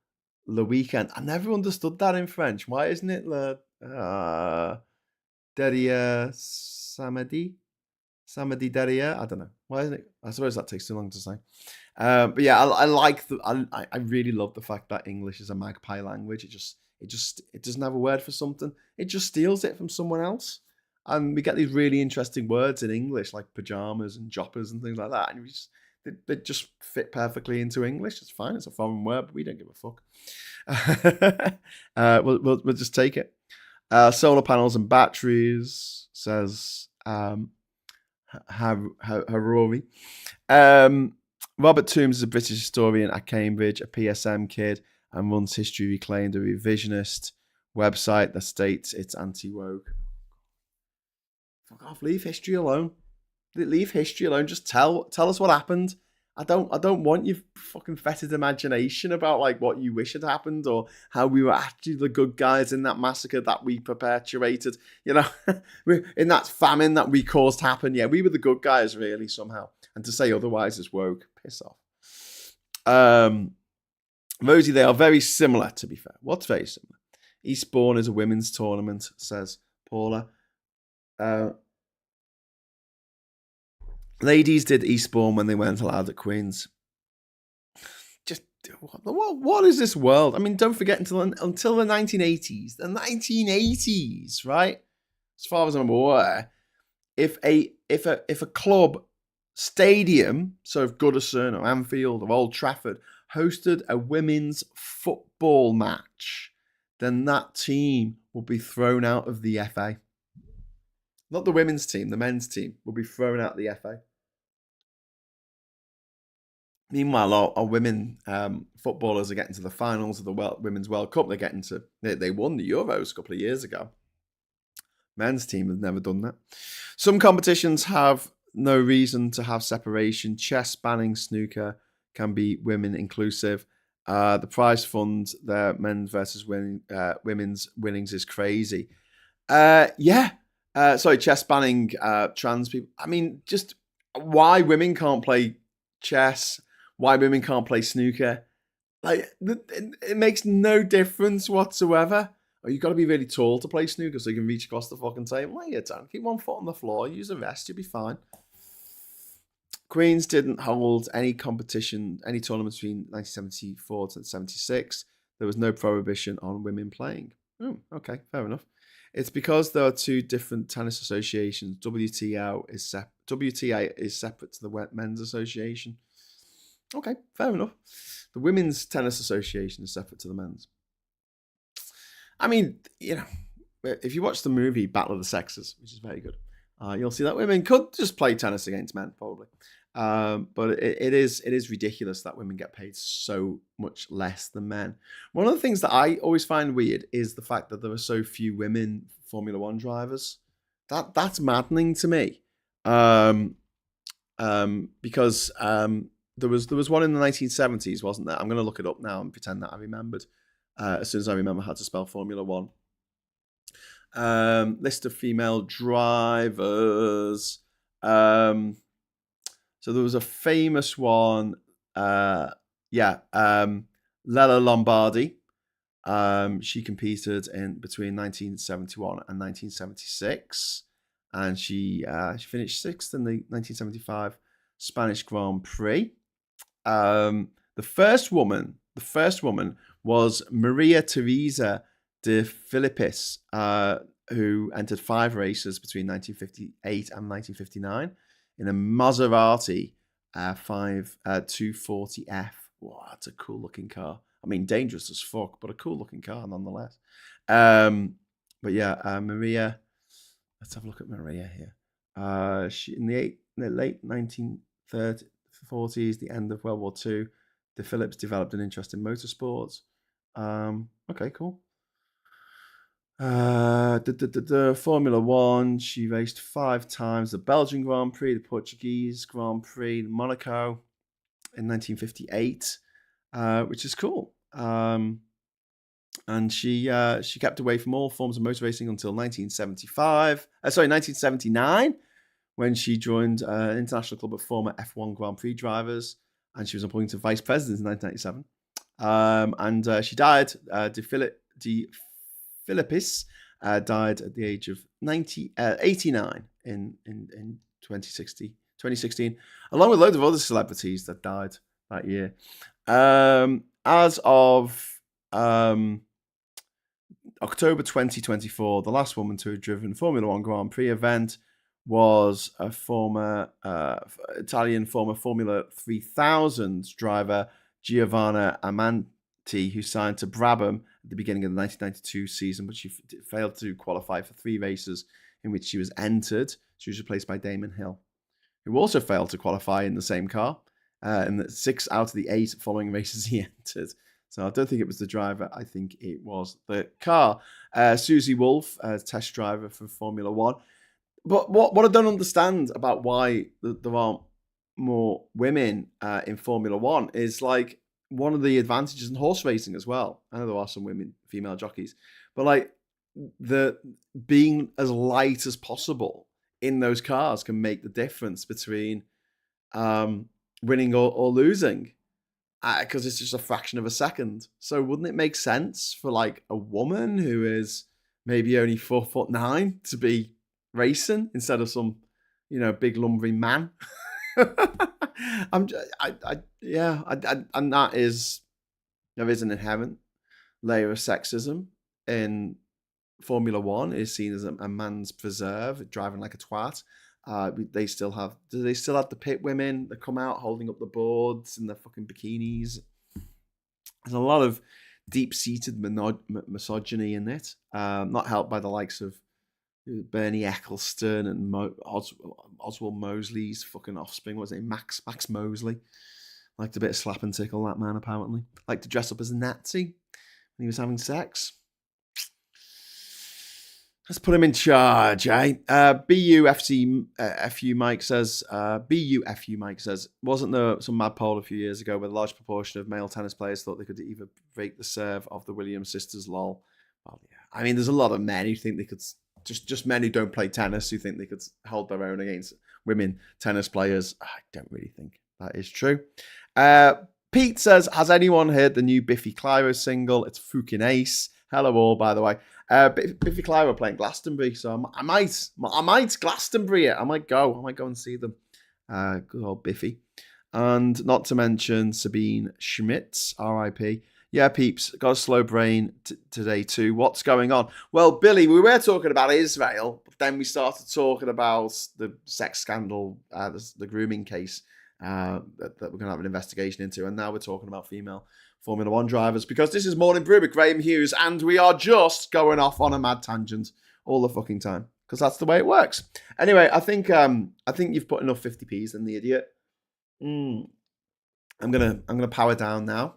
le weekend. I never understood that in French. Why isn't it le derrière samedi? Samadi Derriere. I don't know. Why isn't it? I suppose that takes too long to say. But yeah, I like I really love the fact that English is a magpie language. It doesn't have a word for something. It just steals it from someone else. And we get these really interesting words in English, like pajamas and joppers and things like that. And they just fit perfectly into English. It's fine. It's a foreign word, but we don't give a fuck. We'll just take it. Solar panels and batteries, says Harori. Robert Toombs is a British historian at Cambridge, a PSM kid, and runs History Reclaimed, a revisionist website that states it's anti-woke. Fuck off, leave history alone. Leave history alone. Just tell us what happened. I don't want your fucking fetid imagination about like what you wish had happened or how we were actually the good guys in that massacre that we perpetuated. You know, in that famine that we caused happen. Yeah, we were the good guys really somehow. And to say otherwise is woke. Piss off. Rosie, they are very similar, to be fair. What's very similar? Eastbourne is a women's tournament, says Paula. Ladies did Eastbourne when they weren't allowed at Queen's. Just what is this world? I mean, don't forget until the 1980s. The 1980s, right? As far as I'm aware, if a club stadium, so of Goodison or Anfield or Old Trafford, hosted a women's football match, then that team will be thrown out of the FA. Not the women's team, the men's team will be thrown out of the FA. Meanwhile, our women footballers are getting to the finals of the Women's World Cup. They won the Euros a couple of years ago. Men's team has never done that. Some competitions have no reason to have separation. Chess, banning, snooker can be women inclusive. The prize fund, their men's versus women's winnings is crazy. Chess banning trans people. I mean, just why women can't play chess, why women can't play snooker. Like, it makes no difference whatsoever. Oh, you've got to be really tall to play snooker so you can reach across the fucking table. Lay it down. Keep one foot on the floor. Use a rest. You'll be fine. Queen's didn't hold any competition, any tournaments between 1974 to 1976. There was no prohibition on women playing. Okay, fair enough. It's because there are two different tennis associations. WTA is separate to the men's association. Okay, fair enough. The women's tennis association is separate to the men's. I mean, you know, if you watch the movie Battle of the Sexes, which is very good, you'll see that women could just play tennis against men, probably. But it is ridiculous that women get paid so much less than men. One of the things that I always find weird is the fact that there are so few women Formula One drivers. That's maddening to me. Because there was one in the 1970s, wasn't there? I'm going to look it up now and pretend that I remembered. As soon as I remember how to spell Formula One. List of female drivers. So there was a famous one. Lella Lombardi. She competed in between 1971 and 1976. And she finished sixth in the 1975 Spanish Grand Prix. The first woman was Maria Teresa de Filippis, who entered 5 races between 1958 and 1959 in a Maserati 240F. Wow, that's a cool looking car. I mean, dangerous as fuck, but a cool looking car nonetheless. Maria. Let's have a look at Maria here. She in the late 1940s, the end of World War II, de Phillips developed an interest in motorsports. Okay, cool. Formula One, she raced 5 times: the Belgian Grand Prix, the Portuguese Grand Prix, Monaco in 1958, which is cool. And she kept away from all forms of motor racing until 1979, when she joined an international club of former F1 Grand Prix drivers, and she was appointed vice president in 1997. She died. De Filippis died at the age of 89 in 2016, along with loads of other celebrities that died that year. As of October 2024, the last woman to have driven a Formula One Grand Prix event was a former Italian former Formula 3000 driver, Giovanna Amanti, who signed to Brabham at the beginning of the 1992 season, but she failed to qualify for 3 races in which she was entered. She was replaced by Damon Hill, who also failed to qualify in the same car. In the 6 out of the 8 following races he entered. So I don't think it was the driver. I think it was the car. Susie Wolff, test driver for Formula One. But what I don't understand about why there aren't more women in Formula One is like one of the advantages in horse racing as well. I know there are some women, female jockeys, but like the being as light as possible in those cars can make the difference between winning or losing, because it's just a fraction of a second. So wouldn't it make sense for like a woman who is maybe only 4'9" to be racing instead of some, big lumbering man? And that is, there is an inherent layer of sexism in Formula One. Is seen as a man's preserve, driving like a twat. Do they still have the pit women that come out holding up the boards in their fucking bikinis? There's a lot of deep-seated misogyny in it, not helped by the likes of Bernie Ecclestone and Oswald Mosley's fucking offspring. What was it, Max Mosley? Liked a bit of slap and tickle, that man, apparently. Liked to dress up as a Nazi when he was having sex. Let's put him in charge, eh? BUFU Mike says, wasn't there some mad poll a few years ago where a large proportion of male tennis players thought they could either break the serve of the Williams sisters, lol? Well, yeah. I mean, there's a lot of men who think they could, just men who don't play tennis, who think they could hold their own against women tennis players. I don't really think that is true. Pete says, has anyone heard the new Biffy Clyro single? It's fucking ace. Hello all, by the way. Biffy Clyro playing Glastonbury, so I might Glastonbury it. I might go and see them. Good old Biffy. And not to mention Sabine Schmitz, R.I.P. Yeah, peeps, got a slow brain today too. What's going on? Well, Billy, we were talking about Israel, but then we started talking about the sex scandal, the grooming case that we're going to have an investigation into, and now we're talking about female Formula One drivers, because this is Morning Brew with Graham Hughes, and we are just going off on a mad tangent all the fucking time, because that's the way it works. Anyway, I think you've put enough 50p's in the idiot. I'm gonna power down now.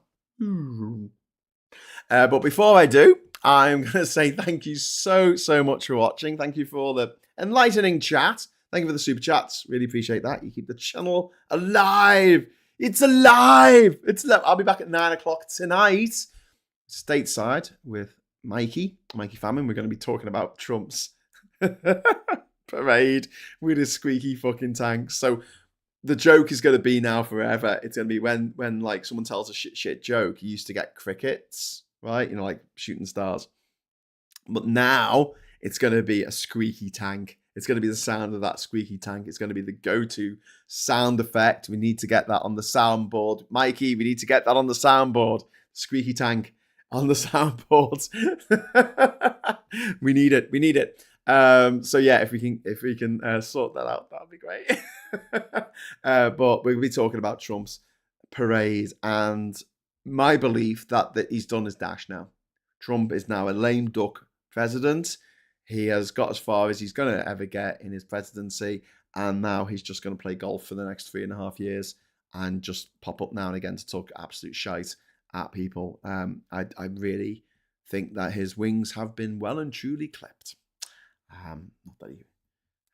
But before I do, I'm gonna say thank you so much for watching. Thank you for all the enlightening chat. Thank you for the super chats. Really appreciate that. You keep the channel alive. It's alive. I'll be back at 9 o'clock tonight, stateside, with Mikey Famine. We're going to be talking about Trump's parade with his squeaky fucking tanks. So the joke is going to be now forever. It's going to be when like someone tells a shit joke, you used to get crickets, right? Like shooting stars. But now it's going to be a squeaky tank. It's going to be the sound of that squeaky tank. It's going to be the go-to sound effect. We need to get that on the soundboard. Mikey, we need to get that on the soundboard. Squeaky tank on the soundboard. We need it. So yeah, if we can sort that out, that'd be great. But we'll be talking about Trump's parade and my belief that he's done his dash now. Trump is now a lame duck president. He has got as far as he's going to ever get in his presidency, and now he's just going to play golf for the next 3.5 years and just pop up now and again to talk absolute shite at people. I really think that his wings have been well and truly clipped. Not that he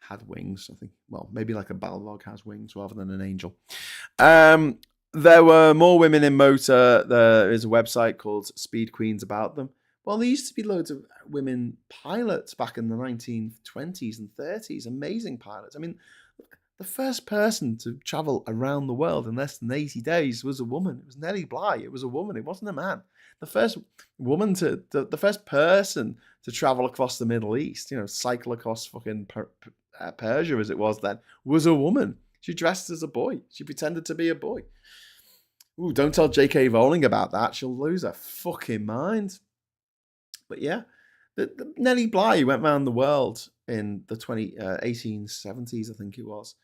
had wings, I think. Well, maybe like a Balrog has wings rather than an angel. There were more women in motor. There is a website called Speed Queens about them. Well, there used to be loads of women pilots back in the 1920s and 30s. Amazing pilots. I mean, the first person to travel around the world in less than 80 days was a woman. It was Nellie Bly. It was a woman. It wasn't a man. The first person to travel across the Middle East, cycle across fucking Persia, as it was then, was a woman. She dressed as a boy. She pretended to be a boy. Ooh, don't tell J.K. Rowling about that. She'll lose her fucking mind. But yeah, the Nellie Bly went around the world in the 1870s, I think it was.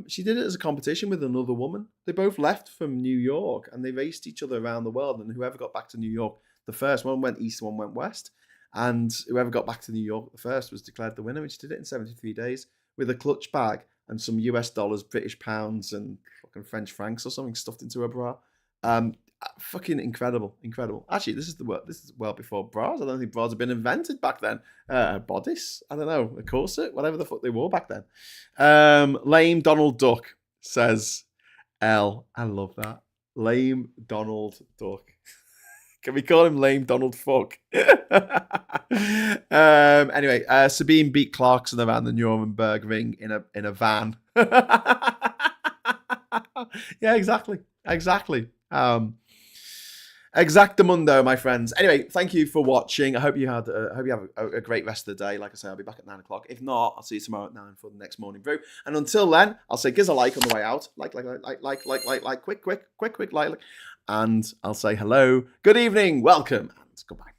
She did it as a competition with another woman. They both left from New York and they raced each other around the world. And whoever got back to New York the first, one went east, one went west. And whoever got back to New York the first was declared the winner. And she did it in 73 days with a clutch bag and some US dollars, British pounds, and fucking French francs or something stuffed into her bra. Fucking incredible. Actually, this is well before bras. I don't think bras had been invented back then. Bodice, I don't know, a corset, whatever the fuck they wore back then. Lame Donald Duck says, L. I love that. Lame Donald Duck. Can we call him Lame Donald Fuck? Anyway, Sabine beat Clarkson around the Nuremberg ring in a van. Yeah, exactly. Exactamundo, my friends. Anyway, thank you for watching. I hope you have a great rest of the day. Like I say, I'll be back at 9 o'clock. If not, I'll see you tomorrow at 9 for the next morning brew. And until then, I'll say give us a like on the way out. Like, quick, like. And I'll say hello, good evening, welcome, and goodbye.